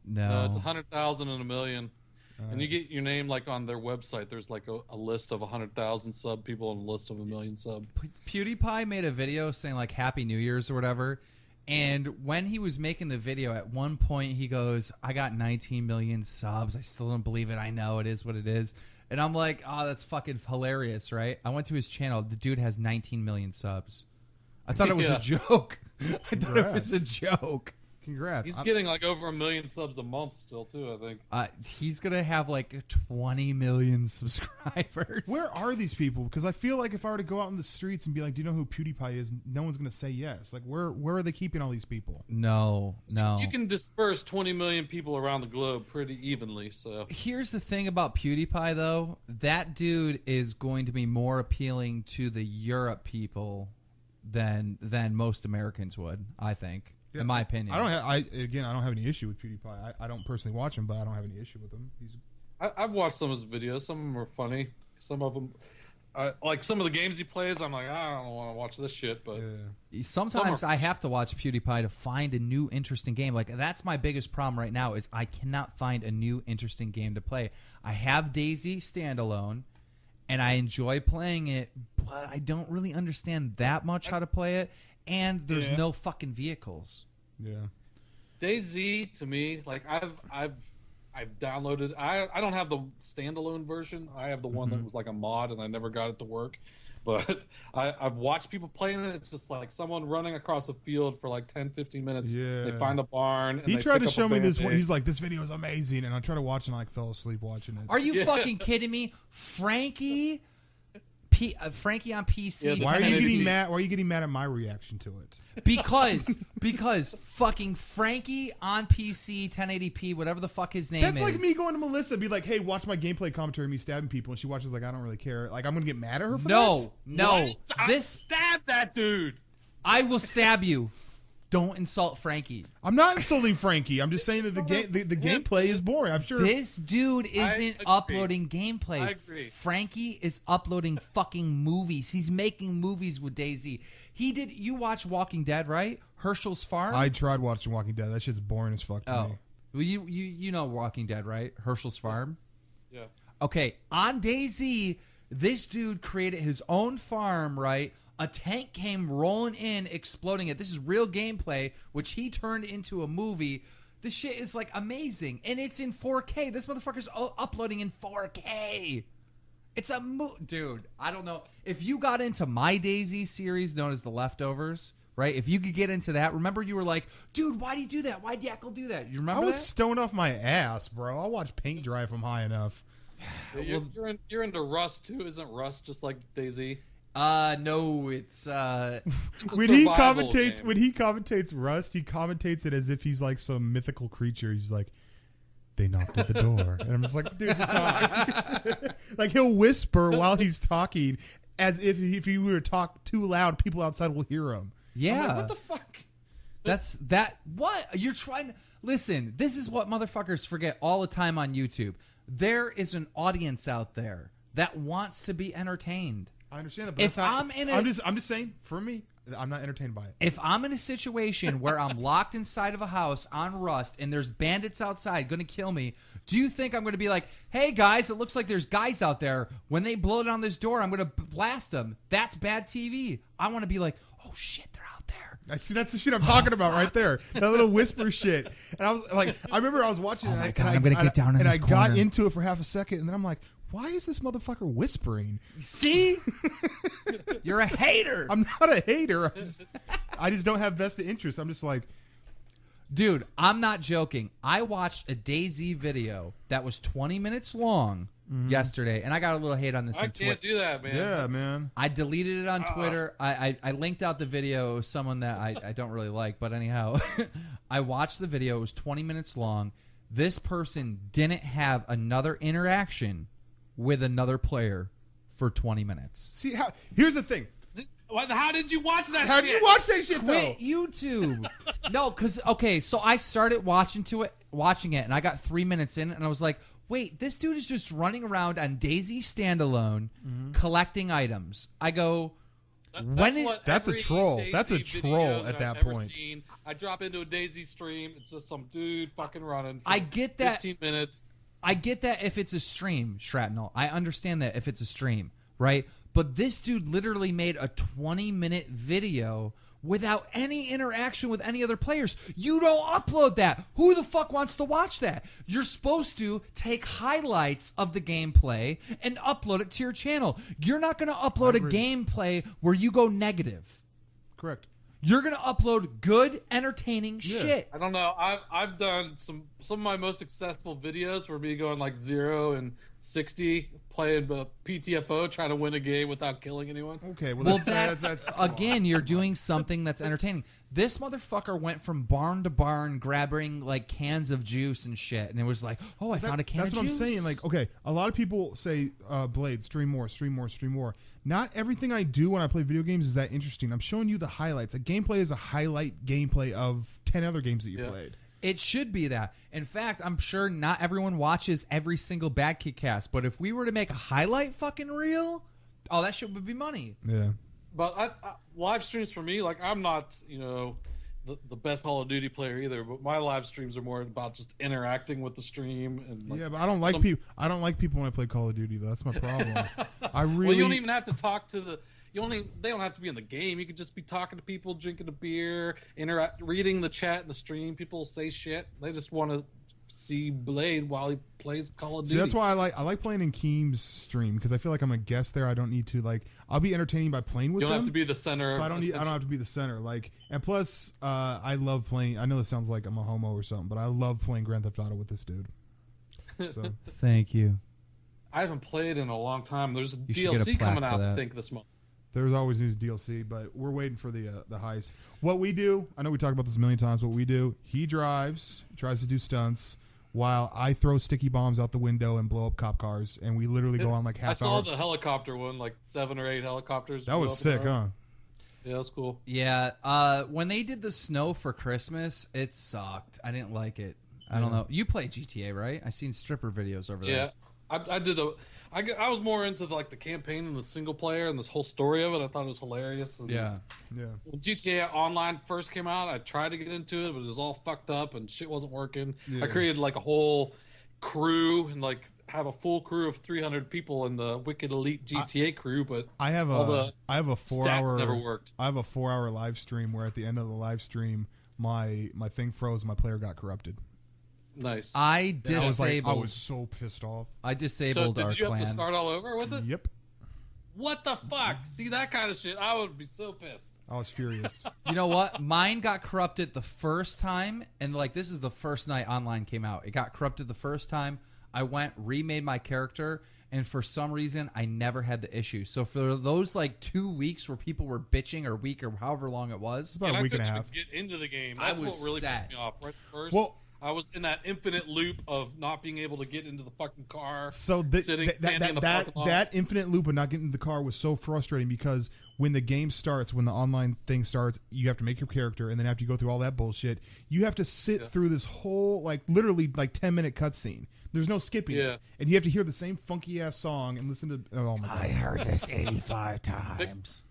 S1: No,
S3: It's 100,000 and a million. And
S2: Alright.
S3: you get your name like on their website. There's like a list of 100,000 sub people and a list of 1,000,000 sub.
S1: PewDiePie made a video saying like Happy New Year's or whatever. And when he was making the video, at one point he goes, I got 19 million subs. I still don't believe it. I know it is what it is. And I'm like, oh, that's fucking hilarious, right? I went to his channel. The dude has 19 million subs. I thought it was
S3: Yeah.
S1: a joke. I thought it
S2: Congrats.
S1: was a joke.
S2: Congrats.
S3: He's
S2: I'm-
S3: getting like over 1,000,000 subs a month still, too, I think.
S1: He's going to have like 20 million subscribers.
S2: Where are these people? Because I feel like if I were to go out in the streets and be like, "Do you know who PewDiePie is?" No one's going to say yes. Like, where are they keeping all these people?
S1: No.
S3: You can disperse 20 million people around the globe pretty evenly, so.
S1: Here's the thing about PewDiePie, though. That dude is going to be more appealing to the Europe people than most Americans would, I think,
S2: Yeah.
S1: in my opinion.
S2: I don't have any issue with PewDiePie. I don't personally watch him, but I don't have any issue with him. He's
S3: I've watched some of his videos. Some of them are funny. Some of them, like some of the games he plays, I'm like, I don't want to watch this shit, but.
S2: yeah.
S1: Sometimes I have to watch PewDiePie to find a new interesting game. Like, that's my biggest problem right now is I cannot find a new interesting game to play. I have DayZ standalone, and I enjoy playing it, but I don't really understand that much how to play it, and there's
S3: Yeah.
S1: no fucking vehicles.
S2: Yeah.
S3: DayZ to me, like I've downloaded. I don't have the standalone version. I have the one that was like a mod, and I never got it to work. But I've watched people playing it. It's just like someone running across a field for like 10, 15 minutes.
S2: Yeah.
S3: They find a barn. And
S2: He
S3: they
S2: tried
S3: pick
S2: to
S3: up a
S2: show me this one.
S3: Band-Aid.
S2: He's like, "This video is amazing," and I tried to watch and I like fell asleep watching it.
S1: Are you
S3: Yeah.
S1: fucking kidding me? Frankie on PC.
S3: Yeah,
S2: Why are you
S3: 1080p.
S2: getting mad? Why are you getting mad at my reaction to it?
S1: Because fucking Frankie on PC 1080p, whatever the fuck his name
S2: That's
S1: is.
S2: like me going to Melissa and be like, "Hey, watch my gameplay commentary of me stabbing people," and she watches like, "I don't really care." Like, I'm gonna get mad at her for
S1: No.
S3: What? I
S1: This
S3: stab that dude.
S1: I will stab you. Don't insult Frankie.
S2: that. I'm not insulting Frankie. I'm just saying that the gameplay is boring. I'm sure.
S1: This dude isn't
S3: agree.
S1: uploading gameplay.
S3: I agree.
S1: Frankie is uploading fucking movies. He's making movies with DayZ. He did. You watch Walking Dead, right? Herschel's Farm.
S2: I tried watching Walking Dead. That shit's boring as fuck to
S1: Oh,
S2: me.
S1: well, you know Walking Dead, right? Herschel's Farm.
S3: Yeah.
S1: Okay, on DayZ, This dude created his own farm, right? A tank came rolling in, exploding it. This is real gameplay, which he turned into a movie. This shit is like amazing, and it's in 4K. This motherfucker's uploading in 4K. It's a dude. I don't know if you got into My DayZ series known as The Leftovers, right? If you could get into that, remember you were like, dude, why'd he do that? Why'd Yakkel do that? You remember?
S2: I was
S1: that?
S2: stoned off my ass, bro. I'll watch paint dry if I'm high enough.
S3: You're into Rust too, isn't Rust just like DayZ?
S1: No, it's
S3: It's a
S2: when he
S3: survival
S2: commentates Rust, he commentates it as if he's like some mythical creature. He's like, they knocked at the door, and I'm just like, dude, just talk. Like he'll whisper while he's talking, as if he were to talk too loud, people outside will hear him.
S1: yeah.
S2: I'm like, what the fuck?
S1: That's that. What you're trying to listen? This is what motherfuckers forget all the time on YouTube. There is an audience out there that wants to be entertained.
S2: I understand that, but
S1: If
S2: that's not,
S1: I'm
S2: just saying, for me, I'm not entertained by it.
S1: If I'm in a situation where I'm locked inside of a house on Rust and there's bandits outside going to kill me, do you think I'm going to be like, hey guys, it looks like there's guys out there. When they blow it on this door, I'm going to blast them. That's bad TV. I want to be like, oh shit, they're out there.
S2: I see. That's the shit I'm talking about right there. That little whisper shit. And I was like, I remember I was watching it.
S1: my God, I'm gonna get down in
S2: and
S1: this
S2: I got
S1: corner.
S2: into it for half a second, and then I'm like, why is this motherfucker whispering?
S1: See? You're a hater.
S2: I'm not a hater. I just don't have vested interest. I'm just like,
S1: Dude, I'm not joking. I watched a DayZ video that was 20 minutes long yesterday, and I got a little hate on this.
S3: I can't do that, man.
S2: yeah, man.
S1: I deleted it on Twitter. I linked out the video of someone that I don't really like, but anyhow, I watched the video. It was 20 minutes long. This person didn't have another interaction with another player for 20 minutes.
S2: See, here's the thing.
S3: How did you watch that?
S2: How did you watch that shit, though?
S1: Quit YouTube. No, because, okay, so I started watching it, and I got 3 minutes in, and I was like, wait, this dude is just running around on DayZ standalone collecting items. I go,
S2: That's a troll.
S3: DayZ
S2: That's a
S3: video
S2: troll
S3: that
S2: at that
S3: I've ever
S2: point.
S3: seen. I drop into a DayZ stream. It's just some dude fucking running. For
S1: I get that.
S3: 15 minutes.
S1: I get that if it's a stream, Shrapnel. I understand that if it's a stream, right? But this dude literally made a 20-minute video without any interaction with any other players. You don't upload that. Who the fuck wants to watch that? You're supposed to take highlights of the gameplay and upload it to your channel. You're not going to upload a gameplay where you go negative.
S2: Correct.
S1: You're going to upload good, entertaining shit.
S3: I don't know. I've done some of my most successful videos were me going like 0 and 60 playing PTFO trying to win a game without killing anyone.
S2: Okay,
S1: Well,
S2: that's
S1: again, you're doing something that's entertaining. This motherfucker went from barn to barn grabbing like cans of juice and shit, and it was like, oh, I found a can of juice.
S2: That's what I'm saying. Like, okay, a lot of people say, Blade, stream more, stream more, stream more. Not everything I do when I play video games is that interesting. I'm showing you the highlights. A gameplay is a highlight gameplay of 10 other games that you played.
S1: It should be that. In fact, I'm sure not everyone watches every single BadKidCast, but if we were to make a highlight fucking reel, oh, that shit would be money.
S2: Yeah.
S3: But live streams for me, like I'm not, the best Call of Duty player either. But my live streams are more about just interacting with the stream and like,
S2: yeah, but I don't like people. I don't like people when I play Call of Duty though. That's my problem. I really.
S3: Well, you don't even have to talk to the. They don't have to be in the game. You could just be talking to people, drinking a beer, reading the chat in the stream. People say shit. They just want to see Blade while he plays Call of Duty.
S2: See, that's why I like playing in Keem's stream because I feel like I'm a guest there. I don't need to I'll be entertaining by playing with
S3: you
S2: him.
S3: don't have to be the center.
S2: But I don't have to be the center. And plus, I love playing. I know this sounds like I'm a homo or something, but I love playing Grand Theft Auto with this dude. So
S1: Thank you.
S3: I haven't played in a long time. There's a
S1: You should get a
S3: DLC
S1: plaque
S3: coming
S1: for
S3: out,
S1: that.
S3: I think, this month.
S2: there's always new DLC, but we're waiting for the heist. What we do, I know we talked about this a million times. What we do, he drives, tries to do stunts, while I throw sticky bombs out the window and blow up cop cars, and we literally go on like half
S3: I saw
S2: hour.
S3: the helicopter one, like 7 or 8 helicopters.
S2: That was sick, huh?
S3: Yeah, that's cool.
S1: Yeah, when they did the snow for Christmas, it sucked. I didn't like it. I don't know. You play GTA, right? I seen stripper videos over there.
S3: Yeah, I did I was more into the campaign and the single player and this whole story of it. I thought it was hilarious. And
S1: Yeah.
S3: when GTA Online first came out, I tried to get into it, but it was all fucked up and shit wasn't working.
S2: Yeah.
S3: I created like a whole crew and like have a full crew of 300 people in the Wicked Elite GTA crew, but
S2: I have
S3: all
S2: a
S3: the
S2: 4
S3: stats
S2: hour
S3: never worked.
S2: I have a 4 hour live stream where at the end of the live stream my thing froze and my player got corrupted.
S3: Nice.
S1: I
S2: And
S1: disabled.
S2: I was so pissed off.
S1: I
S3: So
S1: disabled our
S3: did you have to
S1: clan.
S3: start all over with it?
S2: Yep.
S3: What the fuck? See, that kind of shit, I would be so pissed.
S2: I was furious.
S1: You know what? Mine got corrupted the first time, and like this is the first night online came out. It got corrupted the first time. I went, remade my character, and for some reason, I never had the issue. So for those like 2 weeks where people were bitching or week or however long it was,
S2: It's about a week and a half.
S3: Get into the game.
S1: I
S3: That's
S1: was
S3: what really
S1: sad.
S3: pissed me off. Right first,
S2: Well,
S3: I was in that infinite loop of not being able to get into the fucking car.
S2: so
S3: standing in the parking lot.
S2: that infinite loop of not getting in the car was so frustrating because when the game starts, when the online thing starts, you have to make your character, and then after you go through all that bullshit, you have to sit through this whole like literally like 10-minute cutscene. There's no skipping it, and you have to hear the same funky ass song and listen to. Oh my god!
S1: I heard this 85 times.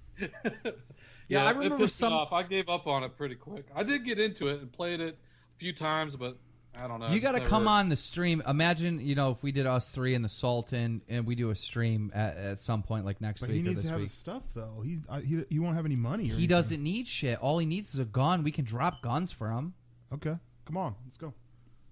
S3: Yeah,
S1: I
S3: it
S1: remember
S3: pissed me
S1: some.
S3: off. I gave up on it pretty quick. I did get into it and played it a few times, but I don't know.
S1: You got to
S3: Never-
S1: come on the stream. Imagine, if we did us three and the Sultan, and we do a stream at some point, like next
S2: But he
S1: week or
S2: needs
S1: this
S2: to have
S1: week.
S2: his stuff though. He won't have any money. Or
S1: He
S2: anything.
S1: doesn't need shit. All he needs is a gun. We can drop guns for him.
S2: Okay, come on, let's go.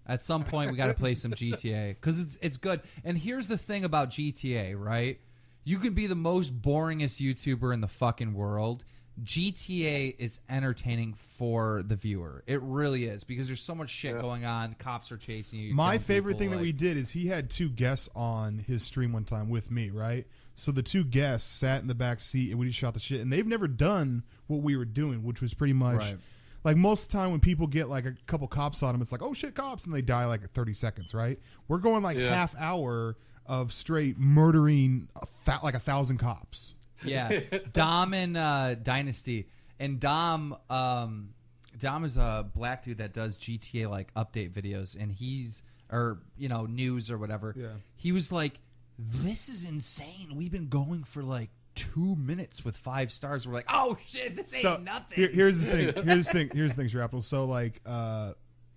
S1: At some point, we got to play some GTA because it's good. And here's the thing about GTA, right? You could be the most boringest YouTuber in the fucking world. GTA is entertaining for the viewer. It really is because there's so much shit going on. Cops are chasing you.
S2: My
S1: killing
S2: favorite
S1: people,
S2: thing that we did is he had 2 guests on his stream one time with me, right? So the 2 guests sat in the back seat and we just shot the shit, and they've never done what we were doing, which was pretty much
S1: Right.
S2: like most of the time when people get like a couple cops on them, it's like, oh shit, cops, and they die like 30 seconds, right? We're going like half hour of straight murdering like 1,000 cops.
S1: Yeah, Dom and Dynasty, and Dom is a black dude that does GTA like update videos, and news or whatever.
S2: Yeah.
S1: He was like, "This is insane. We've been going for like 2 minutes with 5 stars." We're like, "Oh shit, this ain't nothing."
S2: Here's the thing. Here's the thing, Shrapnel. So like,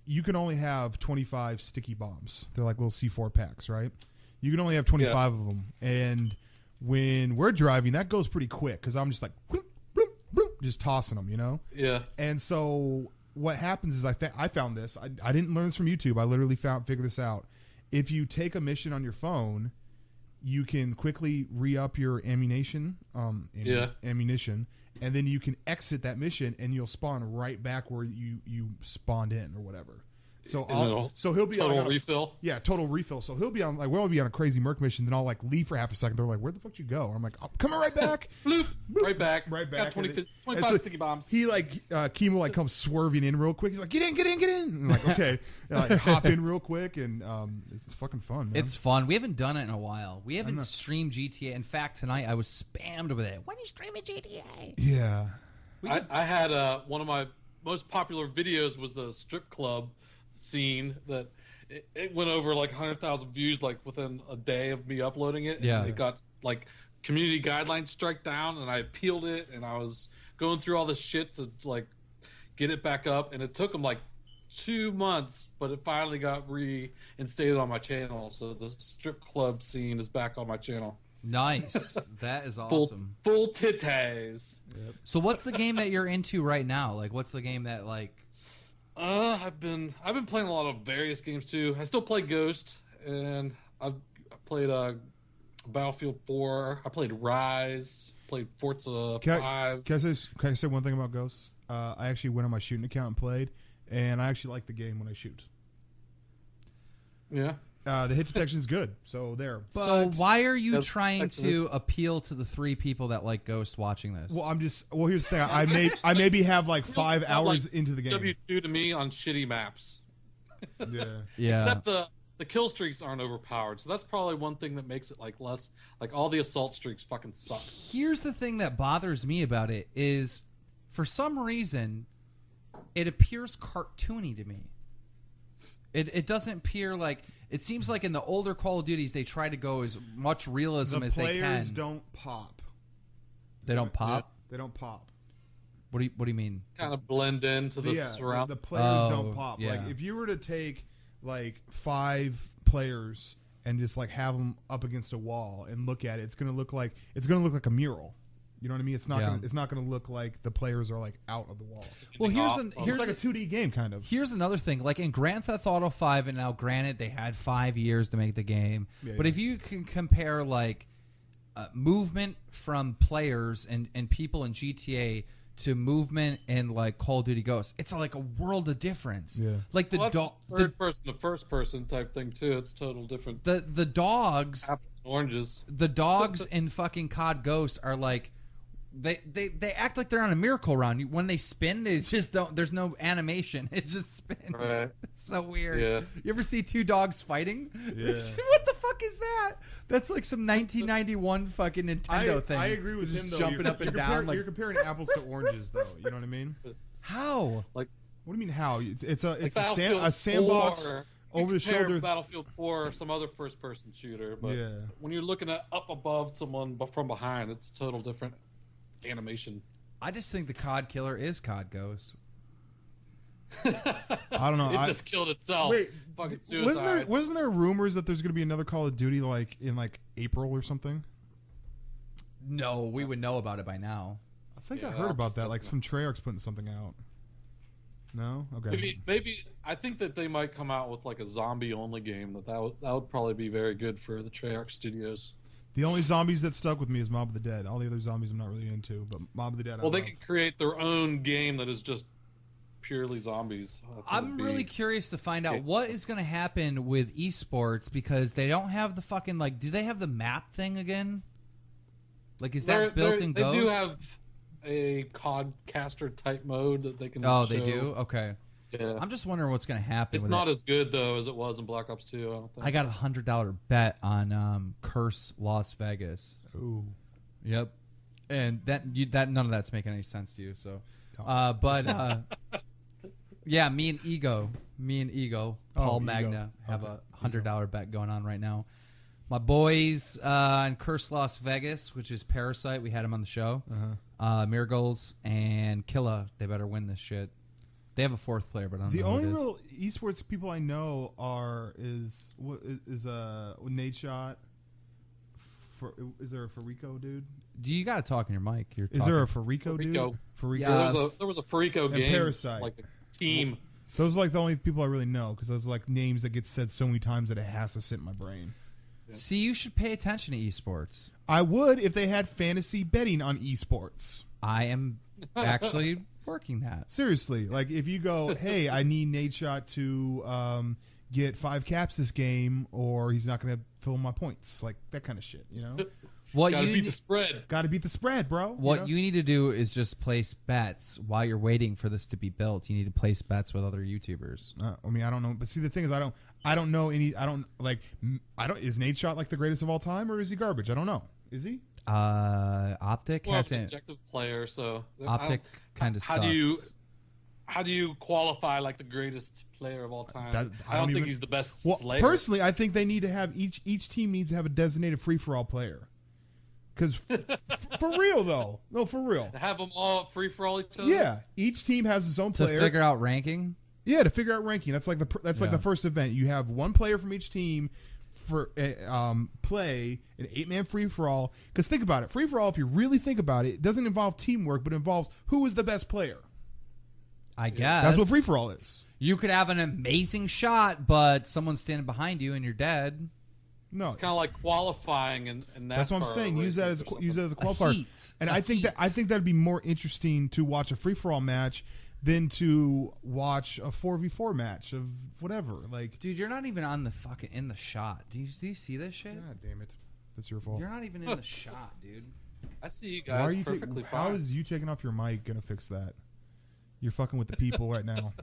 S2: you can only have 25 sticky bombs. They're like little C4 packs, right? You can only have 25 of them, and when we're driving, that goes pretty quick because I'm just like, bloop, bloop, bloop, just tossing them,
S3: Yeah.
S2: And so what happens is I found this. I didn't learn this from YouTube. I literally figured this out. If you take a mission on your phone, you can quickly re-up your ammunition, ammunition, and then you can exit that mission, and you'll spawn right back where you spawned in or whatever. So he'll be
S3: total
S2: on
S3: refill.
S2: Yeah, total refill. So he'll be on like we'll be on a crazy merc mission, then I'll like leave for half a second. They're like, "Where the fuck did you go?" I'm like, "I'm coming right back."
S3: Bloop. Right back.
S2: Right back.
S3: Got 20,
S2: And
S3: 25
S2: so
S3: sticky bombs.
S2: He like Kimo like comes swerving in real quick. He's like, "Get in, get in, get in!" And I'm like, okay, and, like hop in real quick, and it's fucking fun, man.
S1: It's fun. We haven't done it in a while. We haven't
S2: know.
S1: streamed GTA. In fact, tonight I was spammed with it. When are you streaming GTA?
S2: yeah.
S3: I had one of my most popular videos was the strip club scene that it went over like 100,000 views like within a day of me uploading it.
S1: Yeah.
S3: And it got like community guidelines strike down, and I appealed it, and I was going through all this shit to like get it back up, and it took them like 2 months, but it finally got reinstated on my channel. So the strip club scene is back on my channel.
S1: Nice. That is awesome.
S3: Full titties.
S1: So what's the game that you're into right now? Like, what's the game that like?
S3: I've been playing a lot of various games too. I still play Ghost, and I played Battlefield 4. I played Rise. Played Forza 5.
S2: Can I say one thing about Ghosts? I actually went on my shooting account and played, and I actually like the game when I shoot.
S3: Yeah.
S2: The hit detection is good, so there. But,
S1: So why are you
S3: That's
S1: trying
S3: excellent.
S1: to appeal to the 3 people that like Ghost watching this?
S2: Well, here's the thing. I maybe have like 5
S3: It's
S2: hours
S3: like
S2: into the game.
S3: W2 to me on shitty maps.
S2: Yeah.
S1: yeah.
S3: Except the kill streaks aren't overpowered, so that's probably one thing that makes it like less like all the assault streaks fucking suck.
S1: Here's the thing that bothers me about it is, for some reason, it appears cartoony to me. It doesn't appear like. It seems like in the older Call of Duties they try to go as much realism
S2: The
S1: as they
S2: players
S1: can.
S2: don't pop.
S1: They don't pop.
S2: They don't pop.
S1: What do you mean?
S3: Kind of blend into the surround.
S2: The players
S1: Oh,
S2: don't pop.
S1: yeah.
S2: Like if you were to take like 5 players and just like have them up against a wall and look at it. It's gonna look like a mural. You know what I mean? It's not gonna look like the players are like out of the wall.
S1: Well, here's
S2: like a 2D game kind of.
S1: Here's another thing. Like in Grand Theft Auto 5, and now granted they had 5 years to make the game, but if you can compare like movement from players and people in GTA to movement in like Call of Duty Ghosts, it's like a world of difference.
S2: Yeah.
S1: Like the
S3: third person to first person type thing too. It's total different.
S1: The dogs,
S3: apples and oranges.
S1: The dogs in fucking COD Ghost are like. They act like they're on a miracle run. When they spin, they just don't. There's no animation. It just spins.
S3: Right.
S1: It's so weird.
S3: Yeah.
S1: You ever see two dogs fighting?
S2: Yeah.
S1: What the fuck is that? That's like some 1991 fucking Nintendo thing.
S2: I agree with
S1: just
S2: him though.
S1: Jumping up and down.
S2: You're comparing apples to oranges though. You know what I mean?
S1: How?
S3: Like,
S2: what do you mean how? It's a
S3: Battlefield
S2: sandbox
S3: 4,
S2: over the shoulder.
S3: Battlefield 4 or some other first person shooter, but when you're looking at up above someone from behind, it's a total different animation.
S1: I just think the COD killer is COD Ghost.
S2: I don't know.
S3: It just killed itself.
S2: Wait,
S3: fucking suicide.
S2: Wasn't there rumors that there's going to be another Call of Duty like in like April or something?
S1: No, we would know about it by now.
S2: I think I heard about that. Like some Treyarch's putting something out. No, okay.
S3: Maybe I think that they might come out with like a zombie only game. That would probably be very good for the Treyarch Studios.
S2: The only zombies that stuck with me is Mob of the Dead. All the other zombies I'm not really into, but Mob of the Dead.
S3: Well, they can create their own game that is just purely zombies.
S1: I'm really curious to find out what is going to happen with esports because they don't have the fucking like. Do they have the map thing again? Like, is that built in Ghost?
S3: They do have a CODcaster type mode that they can.
S1: Oh, they do. Okay.
S3: Yeah.
S1: I'm just wondering what's going to happen.
S3: It's not as good though as it was in Black Ops 2. I don't think.
S1: I got $100 bet on Curse Las Vegas.
S2: Ooh. Yep.
S1: And that none of that's making any sense to you. So, yeah, me and Ego, Paul Magna have a $100 bet going on right now. My boys in Curse Las Vegas, which is Parasite, we had him on the show. Mirgles and Killa, they better win this shit. They have a fourth player, but I don't know. The only real
S2: esports people I know is Nate Shot. Is there a Farico dude?
S1: Do you got to talk in your mic?
S2: Is there a Farico dude?
S3: Farico. Yeah, there was a Farico game.
S2: Parasite.
S3: Like a team.
S2: Those are like the only people I really know because those are like names that get said so many times that it has to sit in my brain.
S1: Yeah. See, you should pay attention to esports.
S2: I would if they had fantasy betting on esports.
S1: I am actually working that.
S2: Seriously, like if you go, hey, I need Nate Shot to get 5 caps this game, or he's not going to fill my points, like that kind of shit, you know.
S3: Gotta beat the spread.
S2: Gotta beat the spread, bro.
S1: What you need to do is just place bets while you're waiting for this to be built. You need to place bets with other YouTubers.
S2: I mean, I don't know, but see, the thing is, I don't know any. Is Nate Shot like the greatest of all time, or is he garbage? I don't know. Is he?
S1: Optic
S3: has
S1: an
S3: objective player, so
S1: Optic kind of sucks.
S3: How do you qualify like the greatest player of all time? I don't think he's the best.
S2: Well,
S3: Slayer.
S2: Personally, I think they need to have each team needs to have a designated free for all player. Because for real though, no, for real,
S3: have them all free for all each other.
S2: Yeah, each team has its own player
S1: to figure out ranking.
S2: Yeah, to figure out ranking. That's like like the first event. You have one player from each team for play an 8-man free for all. Because think about it, free for all. If you really think about it, it doesn't involve teamwork, but it involves who is the best player.
S1: I guess
S2: that's what free for all is.
S1: You could have an amazing shot, but someone's standing behind you and you're dead.
S2: No,
S3: it's kind of like qualifying, and
S2: that's what I'm saying. Use that as a qualifier. And I think that'd be more interesting to watch a free for all match than to watch a 4v4 match of whatever. Like,
S1: dude, you're not even on the fucking in the shot. Do you see this shit?
S2: God damn it, that's your fault.
S1: You're not even in the shot, dude.
S3: I see you guys perfectly fine.
S2: How is you taking off your mic gonna fix that? You're fucking with the people right now.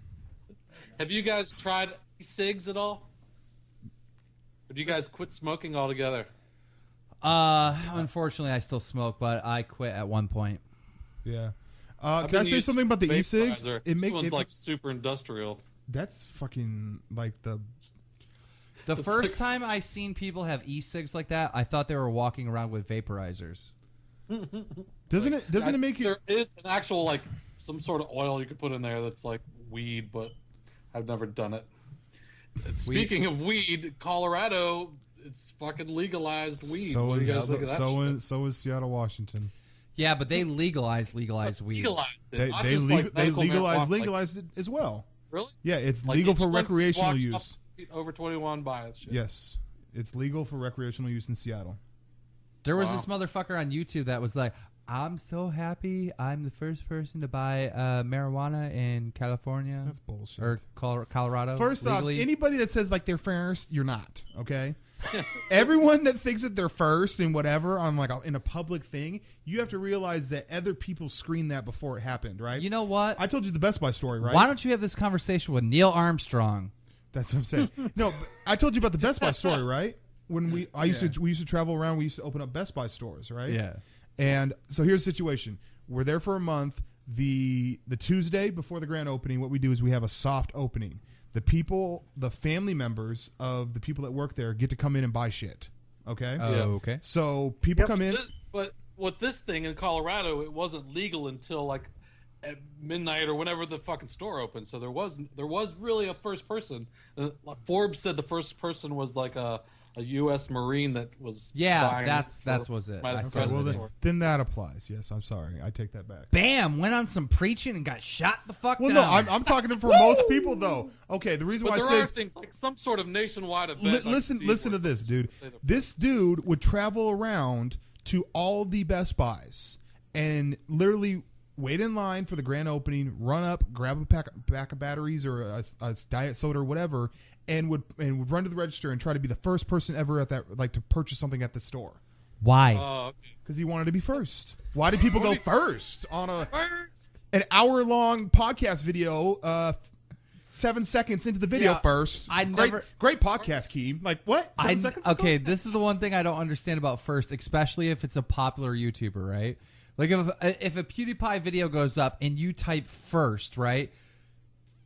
S3: Have you guys tried e-cigs at all? Or do you guys quit smoking altogether?
S1: Unfortunately, I still smoke, but I quit at one point.
S2: Yeah. Can I say something about the e-cigs?
S3: This one's like super industrial.
S2: That's fucking like the
S1: first time I seen people have e-cigs like that, I thought they were walking around with vaporizers.
S2: Doesn't it make you?
S3: There is an actual like some sort of oil you could put in there that's like weed, but I've never done it. Speaking of weed, Colorado it's fucking legalized weed.
S2: So
S3: What do you
S2: is,
S3: guys think of that shit?
S2: so is Seattle, Washington.
S1: Yeah, but they legalized weed.
S3: Legalized it,
S2: They
S3: not
S2: they,
S3: just
S2: leg-
S3: like
S2: they
S3: medical
S2: legalized
S3: marijuana,
S2: legalized it as well.
S3: Really?
S2: Yeah, it's
S3: Like,
S2: legal for
S3: anyone
S2: recreational
S3: walking
S2: use.
S3: off the street over 21 buy it. Shit.
S2: Yes, it's legal for recreational use in Seattle.
S1: There was
S3: Wow.
S1: this motherfucker on YouTube that was like, I'm so happy I'm the first person to buy marijuana in California
S2: That's bullshit.
S1: or Colorado.
S2: First
S1: legally.
S2: off, anybody that says like they're first, you're not. Okay. Everyone that thinks that they're first in whatever on like in a public thing, you have to realize that other people screened that before it happened, right?
S1: You know what?
S2: I told you the Best Buy story, right?
S1: Why don't you have this conversation with Neil Armstrong?
S2: That's what I'm saying. No, but I told you about the Best Buy story, right? When we used to travel around, we used to open up Best Buy stores, right?
S1: Yeah.
S2: And so here's the situation. We're there for a month. The Tuesday before the grand opening, what we do is we have a soft opening. The family members of the people that work there get to come in and buy shit. Okay?
S1: Oh,
S3: Yeah.
S1: okay.
S2: So people come in.
S3: But with this thing in Colorado, it wasn't legal until like at midnight or whenever the fucking store opened. So there was really a first person. Forbes said the first person was like a U.S. Marine that was buying
S1: that's was it. I saw
S2: Okay, well,
S1: this.
S2: then that applies. Yes, I'm sorry. I take that back.
S1: Bam! Went on some preaching and got shot the fuck
S2: Well,
S1: down.
S2: no, I'm talking for most people, though. Okay, the reason
S3: But
S2: why
S3: there
S2: I say
S3: are
S2: is
S3: things like some sort of nationwide event.
S2: listen to this, dude. This dude would travel around to all the Best Buys and literally wait in line for the grand opening, run up, grab a pack of batteries or a diet soda or whatever, and would run to the register and try to be the first person ever at that, like, to purchase something at the store.
S1: Why?
S2: Because he wanted to be first. Why did people go first on
S3: First.
S2: an hour-long podcast video? 7 seconds into the video,
S1: Yeah,
S2: first. Great podcast, Keem. Like what? 7 seconds ago?
S1: Okay, this is the one thing I don't understand about first, especially if it's a popular YouTuber, right? Like if a PewDiePie video goes up and you type first, right?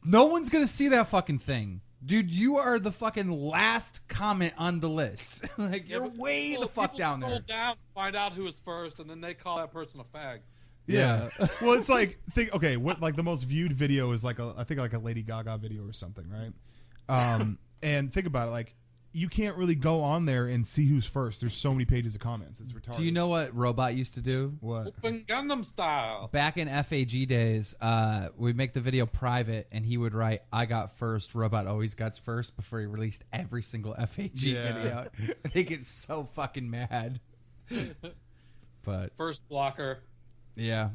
S1: No one's gonna see that fucking thing. Dude, you are the fucking last comment on the list. Like, you're way the fuck down there.
S3: Scroll down, find out who was first, and then they call that person a fag.
S2: Yeah. Well, it's like what like the most viewed video is like I think like a Lady Gaga video or something, right? And think about it, like you can't really go on there and see who's first. There's so many pages of comments. It's retarded.
S1: Do you know what Robot used to do?
S2: What?
S3: Open Gundam style.
S1: Back in FAG days, we'd make the video private, and he would write, I got first, Robot always got first, before he released every single FAG video. They get so fucking mad. But
S3: First blocker.
S1: yeah.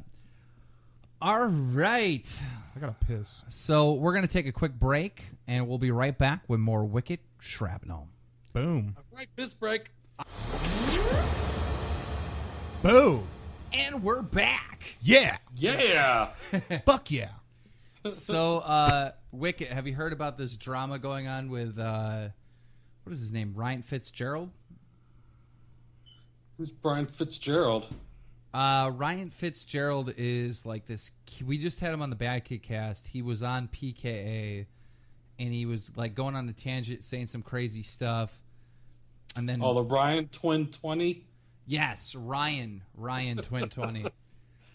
S1: All right.
S2: I gotta piss.
S1: So we're going to take a quick break, and we'll be right back with more Wicked Shrapnel.
S2: Boom.
S3: All right, piss break.
S2: Boom.
S1: And we're back.
S2: Yeah.
S3: Yeah.
S2: Fuck yeah.
S1: So, Wicked, have you heard about this drama going on with, what is his name, Ryan Fitzgerald?
S3: Who's Brian Fitzgerald?
S1: Ryan Fitzgerald is like this. We just had him on the BadKidCast. He was on PKA, and he was like going on a tangent, saying some crazy stuff. And then,
S3: Oh, the Ryan Twin 20.
S1: yes, Ryan Twin 20.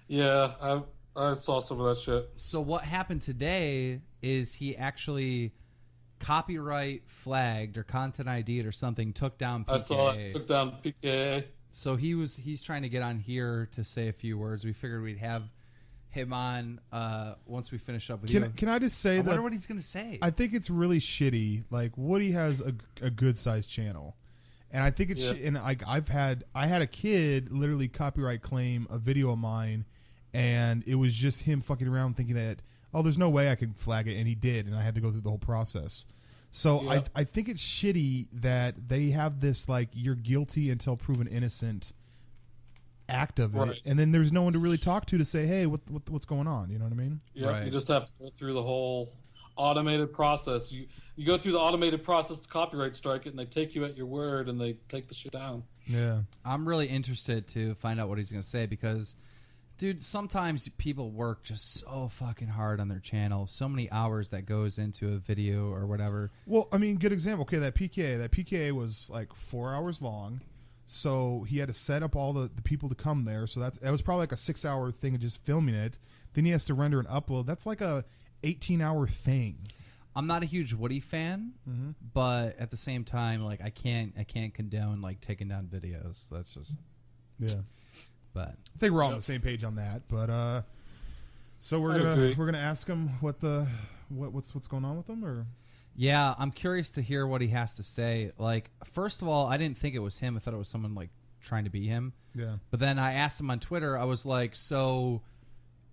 S3: Yeah, I saw some of that shit.
S1: So what happened today is he actually copyright flagged or content ID'd or something, took down PKA.
S3: I saw it. Took down PKA.
S1: So he's trying to get on here to say a few words. We figured we'd have him on once we finish up with you.
S2: Can I just say
S1: I
S2: that
S1: wonder what he's going to say.
S2: I think it's really shitty. Like Woody has a good sized channel, and I think it's and I had a kid literally copyright claim a video of mine, and it was just him fucking around thinking that there's no way I can flag it, and he did, and I had to go through the whole process. So I think it's shitty that they have this like you're guilty until proven innocent act of it,
S3: Right.
S2: and then there's no one to really talk to say, hey, what's going on? You know what I mean?
S3: Yeah,
S1: Right.
S3: You just have to go through the whole automated process. You go through the automated process to copyright strike it, and they take you at your word, and they take the shit down.
S2: Yeah.
S1: I'm really interested to find out what he's going to say because, dude, sometimes people work just so fucking hard on their channel. So many hours that goes into a video or whatever.
S2: Well, I mean, good example. Okay, that PKA was like 4 hours long. So he had to set up all the people to come there. So that was probably like a 6 hour thing of just filming it. Then he has to render and upload. That's like a 18-hour thing.
S1: I'm not a huge Woody fan, but at the same time, like I can't condone like taking down videos. That's just But
S2: I think we're all on the same page on that. But so we're gonna ask him what's going on with him, or
S1: yeah, I'm curious to hear what he has to say. Like, first of all, I didn't think it was him. I thought it was someone like trying to be him.
S2: Yeah.
S1: But then I asked him on Twitter. I was like, so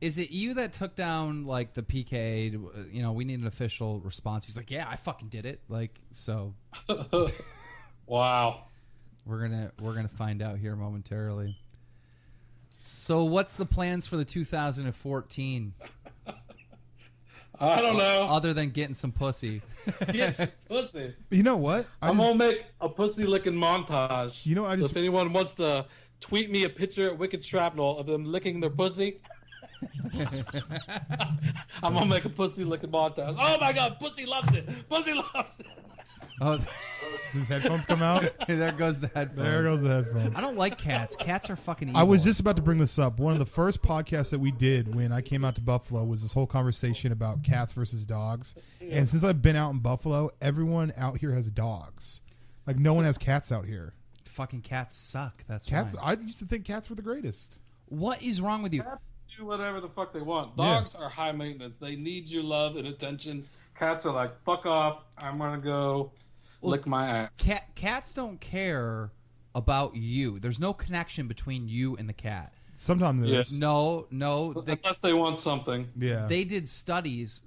S1: is it you that took down like the PK? You know, we need an official response. He's like, yeah, I fucking did it. Like, so.
S3: Wow.
S1: We're gonna find out here momentarily. So what's the plans for the 2014?
S3: I don't know.
S1: Other than getting some pussy.
S3: Get some pussy.
S2: You know what?
S3: I'm gonna make a pussy licking montage.
S2: You know,
S3: so if anyone wants to tweet me a picture at Wickedshrapnel of them licking their pussy, I'm gonna make a pussy licking montage. Oh my god, pussy loves it. Pussy loves it.
S1: Oh,
S2: his headphones come out.
S1: There goes the headphones.
S2: There goes the headphones.
S1: I don't like cats. Cats are fucking evil.
S2: I was just about to bring this up. One of the first podcasts that we did when I came out to Buffalo was this whole conversation about cats versus dogs. And since I've been out in Buffalo, everyone out here has dogs. Like, no one has cats out here.
S1: Fucking cats suck. That's
S2: cats.
S1: why.
S2: I used to think cats were the greatest.
S1: What is wrong with you?
S3: Cats do whatever the fuck they want. Dogs are high maintenance. They need your love and attention. Cats are like, fuck off. I'm gonna go lick my ass.
S1: Cats don't care about you. There's no connection between you and the cat.
S2: Sometimes there is.
S1: No.
S3: Unless they want something.
S2: Yeah.
S1: They did studies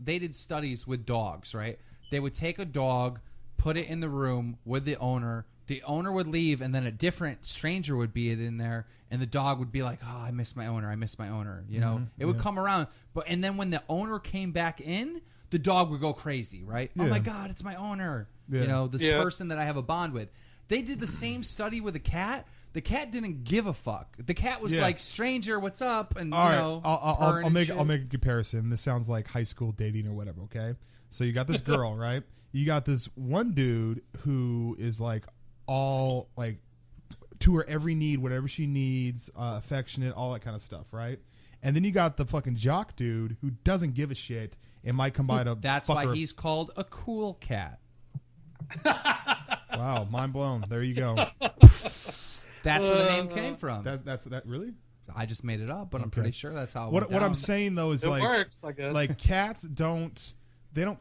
S1: with dogs, right? They would take a dog, put it in the room with the owner. The owner would leave, and then a different stranger would be in there, and the dog would be like, "Oh, I miss my owner. I miss my owner." You know, it would come around, and then when the owner came back in, the dog would go crazy, right?
S2: Yeah.
S1: Oh my god, it's my owner.
S2: Yeah.
S1: You know, this person that I have a bond with. They did the same study with a cat. The cat didn't give a fuck. The cat was like, "Stranger, what's up?" And
S2: all right,
S1: you know,
S2: I'll make a comparison. This sounds like high school dating or whatever. Okay, so you got this girl, right? You got this one dude who is like all like to her every need, whatever she needs, affectionate, all that kind of stuff, right? And then you got the fucking jock dude who doesn't give a shit and might come by to.
S1: That's why he's called a cool cat.
S2: Wow, mind blown. There you go.
S1: That's where the name came from.
S2: That's really.
S1: I just made it up, but I'm pretty sure that's how it
S2: What
S1: went down.
S2: I'm saying though is
S3: It
S2: like
S3: works, I guess.
S2: like cats don't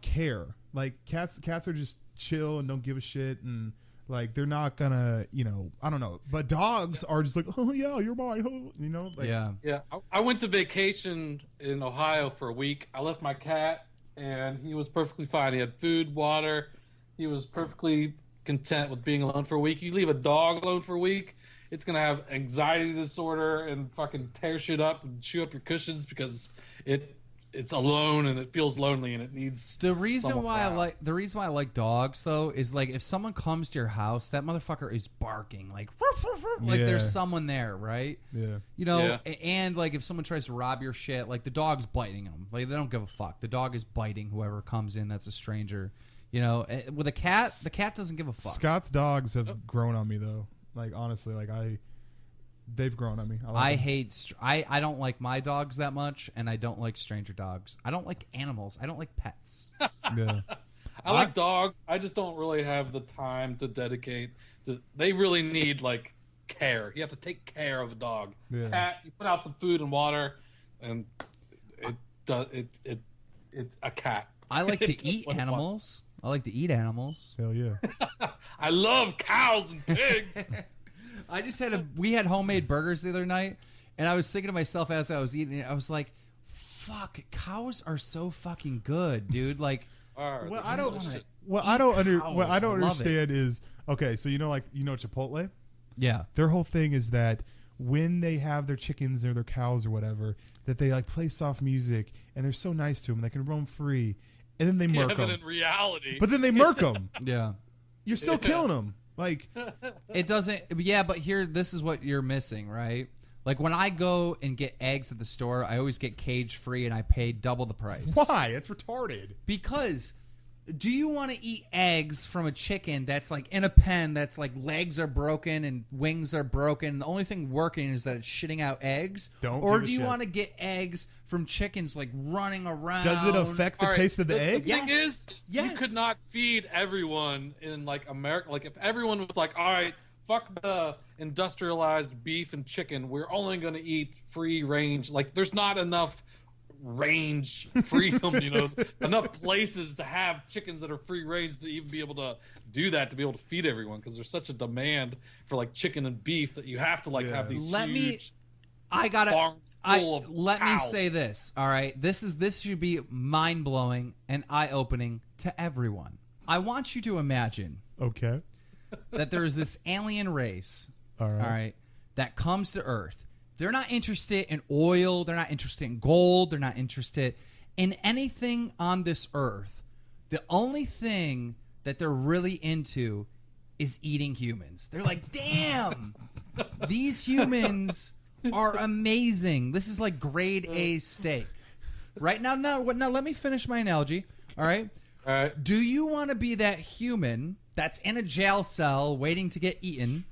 S2: care. Like cats are just chill and don't give a shit, and like they're not gonna, you know, I don't know. But dogs are just like, oh yeah, you're mine, you know. Like,
S3: yeah. I went to vacation in Ohio for a week. I left my cat, and he was perfectly fine. He had food, water. He was perfectly content with being alone for a week. You leave a dog alone for a week, it's gonna have anxiety disorder and fucking tear shit up and chew up your cushions because it's alone and it feels lonely and it needs
S1: the reason why I like dogs though is like if someone comes to your house, that motherfucker is barking like like there's someone there, right?
S2: Yeah.
S1: You know, and like if someone tries to rob your shit, like the dog's biting them. Like they don't give a fuck. The dog is biting whoever comes in that's a stranger. You know, with a cat, the cat doesn't give a fuck.
S2: Scott's dogs have grown on me though. Like honestly, like they've grown on me.
S1: I don't like my dogs that much, and I don't like stranger dogs. I don't like animals. I don't like pets.
S2: Yeah.
S3: I like dogs. I just don't really have the time to dedicate to. They really need like care. You have to take care of a dog.
S2: Yeah.
S3: Cat, you put out some food and water, and it's a cat.
S1: I like to eat animals. I like to eat animals.
S2: Hell yeah.
S3: I love cows and pigs.
S1: I just we had homemade burgers the other night, and I was thinking to myself as I was eating it, I was like, fuck, cows are so fucking good, dude. Like,
S2: what I don't understand is, okay, so you know Chipotle?
S1: Yeah.
S2: Their whole thing is that when they have their chickens or their cows or whatever, that they like play soft music and they're so nice to them, they can roam free, and then they murk them.
S3: But in reality,
S2: but then they murk them.
S1: Yeah.
S2: You're still killing them. Like,
S1: it doesn't. Yeah, but this is what you're missing, right? Like when I go and get eggs at the store, I always get cage free, and I pay double the price.
S2: Why? It's retarded.
S1: Because Do you want to eat eggs from a chicken that's like in a pen that's like legs are broken and wings are broken and the only thing working is that it's shitting out eggs? Or do you want to get eggs from chickens like running around?
S2: Does it affect the taste of the egg?
S3: The thing is, you could not feed everyone in like America. Like if everyone was like, all right, fuck the industrialized beef and chicken, we're only going to eat free range. Like there's not enough range freedom, enough places to have chickens that are free range to even be able to do that, to be able to feed everyone, because there's such a demand for like chicken and beef that you have to like have these huge farms full of
S1: let me
S3: cows.
S1: say this, all right? This should be mind-blowing and eye-opening to everyone. I want you to imagine that there is this alien race, all right, that comes to Earth. They're not interested in oil. They're not interested in gold. They're not interested in anything on this earth. The only thing that they're really into is eating humans. They're like, damn, these humans are amazing. This is like grade A steak. Right now, let me finish my analogy. All right?
S3: All right.
S1: Do you want to be that human that's in a jail cell waiting to get eaten?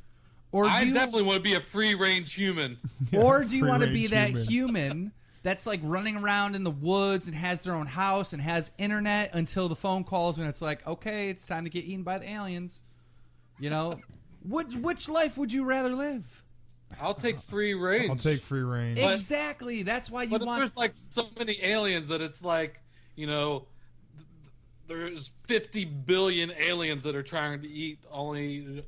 S1: Or
S3: I definitely want to be a free-range human.
S1: Or do you want to be that human that's like running around in the woods and has their own house and has internet until the phone calls and it's like, okay, it's time to get eaten by the aliens? Which life would you rather live?
S3: I'll take free range.
S2: I'll take free range.
S1: Exactly. That's why you want.
S3: But there's like so many aliens that it's like, there's 50 billion aliens that are trying to eat only,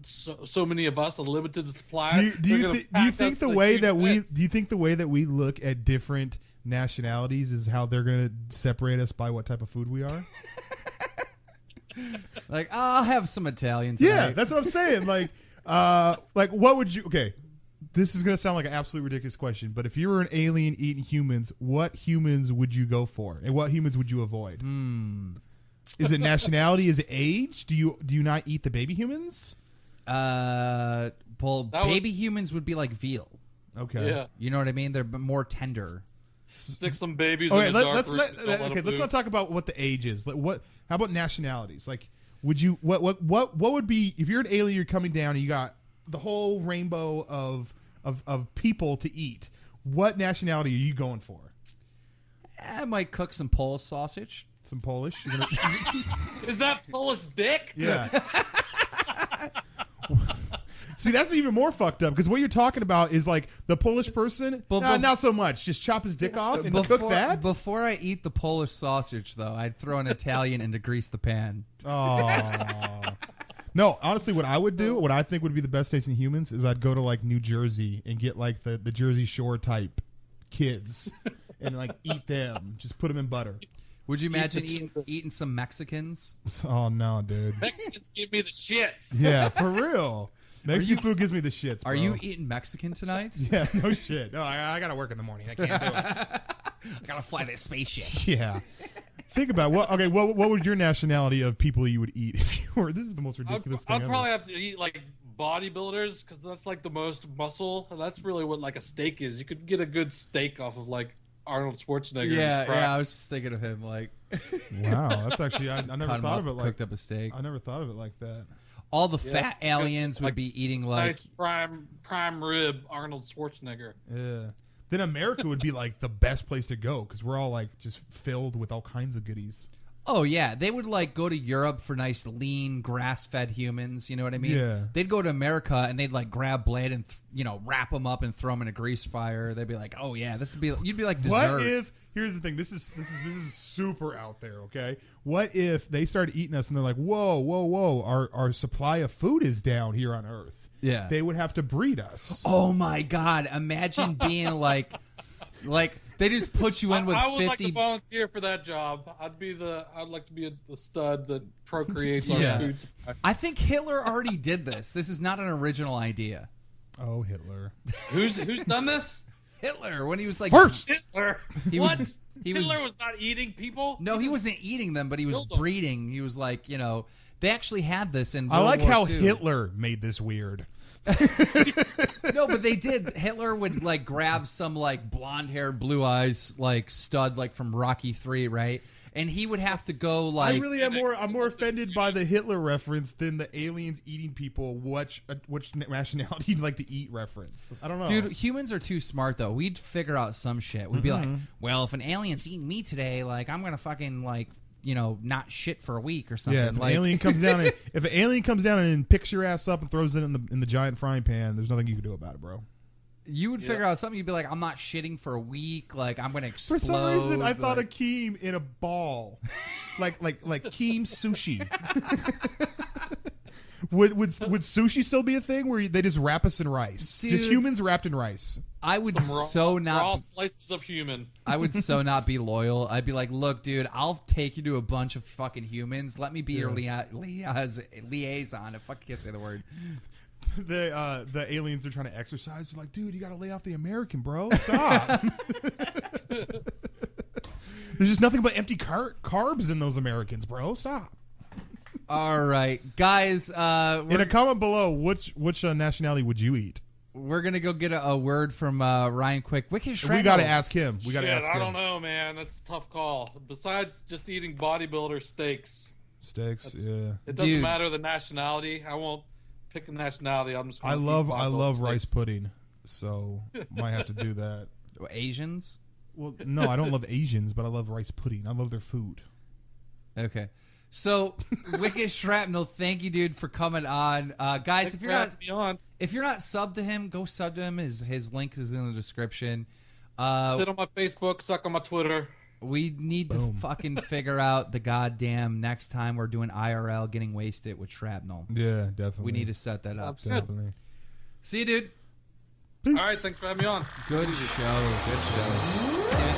S3: so many of us, a limited supply.
S2: Do you think the way that we look at different nationalities is how they're going to separate us by what type of food we are?
S1: Like, I'll have some Italian tonight.
S2: Yeah, that's what I'm saying. Like what would you? Okay, this is going to sound like an absolutely ridiculous question, but if you were an alien eating humans, what humans would you go for, and what humans would you avoid? Is it nationality? Is it age? Do you not eat the baby humans?
S1: Baby humans would be like veal.
S2: Okay.
S3: Yeah.
S1: You know what I mean? They're more tender.
S3: Stick some babies in the dark room.
S2: Let's not talk about what the age is. How about nationalities? Like, would you what would be if you're an alien, you're coming down and you got the whole rainbow of people to eat? What nationality are you going for?
S1: I might cook some Polish sausage.
S2: Some Polish?
S3: Is that Polish dick?
S2: Yeah. See, that's even more fucked up because what you're talking about is like the Polish person. Not so much. Just chop his dick off and cook that.
S1: Before I eat the Polish sausage, though, I'd throw an Italian in to grease the pan.
S2: Oh. No, honestly, what I would do, what I think would be the best tasting humans, is I'd go to like New Jersey and get like the Jersey Shore type kids and like eat them. Just put them in butter.
S1: Would you imagine eating some Mexicans?
S2: Oh no, dude.
S3: Mexicans give me the shits.
S2: Yeah, for real. Mexican food gives me the shits, bro.
S1: Are you eating Mexican tonight?
S2: Yeah, no shit. No, I gotta work in the morning. I can't do it.
S1: I gotta fly this spaceship.
S2: Yeah. Think about it. What would your nationality of people you would eat if you were? This is the most ridiculous thing
S3: I'd
S2: ever.
S3: probably have to eat like bodybuilders because that's like the most muscle. And that's really what like a steak is. You could get a good steak off of like Arnold Schwarzenegger.
S1: Yeah, I was just thinking of him like.
S2: Wow, that's actually I never thought of it like
S1: cooked up a steak.
S2: I never thought of it like that.
S1: All the fat aliens would be eating like
S3: nice prime rib Arnold Schwarzenegger.
S2: Yeah. Then America would be like the best place to go because we're all like just filled with all kinds of goodies.
S1: Oh yeah, they would like go to Europe for nice lean grass-fed humans. You know what I mean?
S2: Yeah.
S1: They'd go to America and they'd like grab blade and wrap them up and throw them in a grease fire. They'd be like, oh yeah, this would be you'd be like dessert.
S2: What if? Here's the thing. This is super out there. Okay. What if they started eating us and they're like, whoa, our supply of food is down here on Earth.
S1: Yeah.
S2: They would have to breed us.
S1: Oh my God! Imagine being like they just put you in with 50.
S3: I would like to volunteer for that job. I'd like to be the stud that procreates our food supply.
S1: I think Hitler already did this. This is not an original idea.
S2: Oh, Hitler.
S3: Who's done this?
S1: Hitler, when he was like
S2: first.
S3: Hitler. Hitler was not eating people.
S1: No, he wasn't eating them, but he was breeding. He was like, they actually had this in.
S2: I like
S1: World War
S2: how
S1: II.
S2: Hitler made this weird.
S1: No, but they did. Hitler would like grab some like blonde hair, blue eyes, like stud, like from Rocky 3, right? And he would have to go like.
S2: I really am I'm more offended by the Hitler reference than the aliens eating people. Which nationality you'd like to eat reference? I don't know,
S1: dude. Humans are too smart though. We'd figure out some shit. We'd be like, well, if an alien's eating me today, like I'm gonna fucking like. Not shit for a week or something.
S2: Yeah, if an alien comes down and picks your ass up and throws it in the giant frying pan, there's nothing you can do about it, bro.
S1: You would figure out something. You'd be like, I'm not shitting for a week. Like I'm gonna explode.
S2: For some reason, I thought of Keem in a ball, like Keem sushi. Would sushi still be a thing where they just wrap us in rice?
S1: Dude,
S2: just humans wrapped in rice.
S1: I would
S3: raw slices of human.
S1: I would so not be loyal. I'd be like, look, dude, I'll take you to a bunch of fucking humans. Let me be your liaison. I fucking can't say the word.
S2: The aliens are trying to exercise. They're like, dude, you got to lay off the American, bro. Stop. There's just nothing but empty carbs in those Americans, bro. Stop.
S1: All right, guys.
S2: In a comment below, which nationality would you eat?
S1: We're gonna go get a word from Ryan Quick. Wickedshrapnel.
S2: We got to ask him.
S3: I don't know, man. That's a tough call. Besides just eating bodybuilder steaks.
S2: Yeah.
S3: It doesn't matter the nationality. I won't pick a nationality. I'm just. I
S2: love rice pudding, so might have to do that.
S1: Asians?
S2: Well, no, I don't love Asians, but I love rice pudding. I love their food.
S1: Okay. So, Wickedshrapnel, thank you, dude, for coming on. Guys, if you're not subbed to him, go sub to him. His link is in the description.
S3: Sit on my Facebook, suck on my Twitter.
S1: We need to fucking figure out the goddamn next time we're doing IRL getting wasted with shrapnel.
S2: Yeah, definitely.
S1: We need to set that up.
S2: Definitely.
S1: See you, dude.
S3: All right, thanks for having me on.
S1: Good show.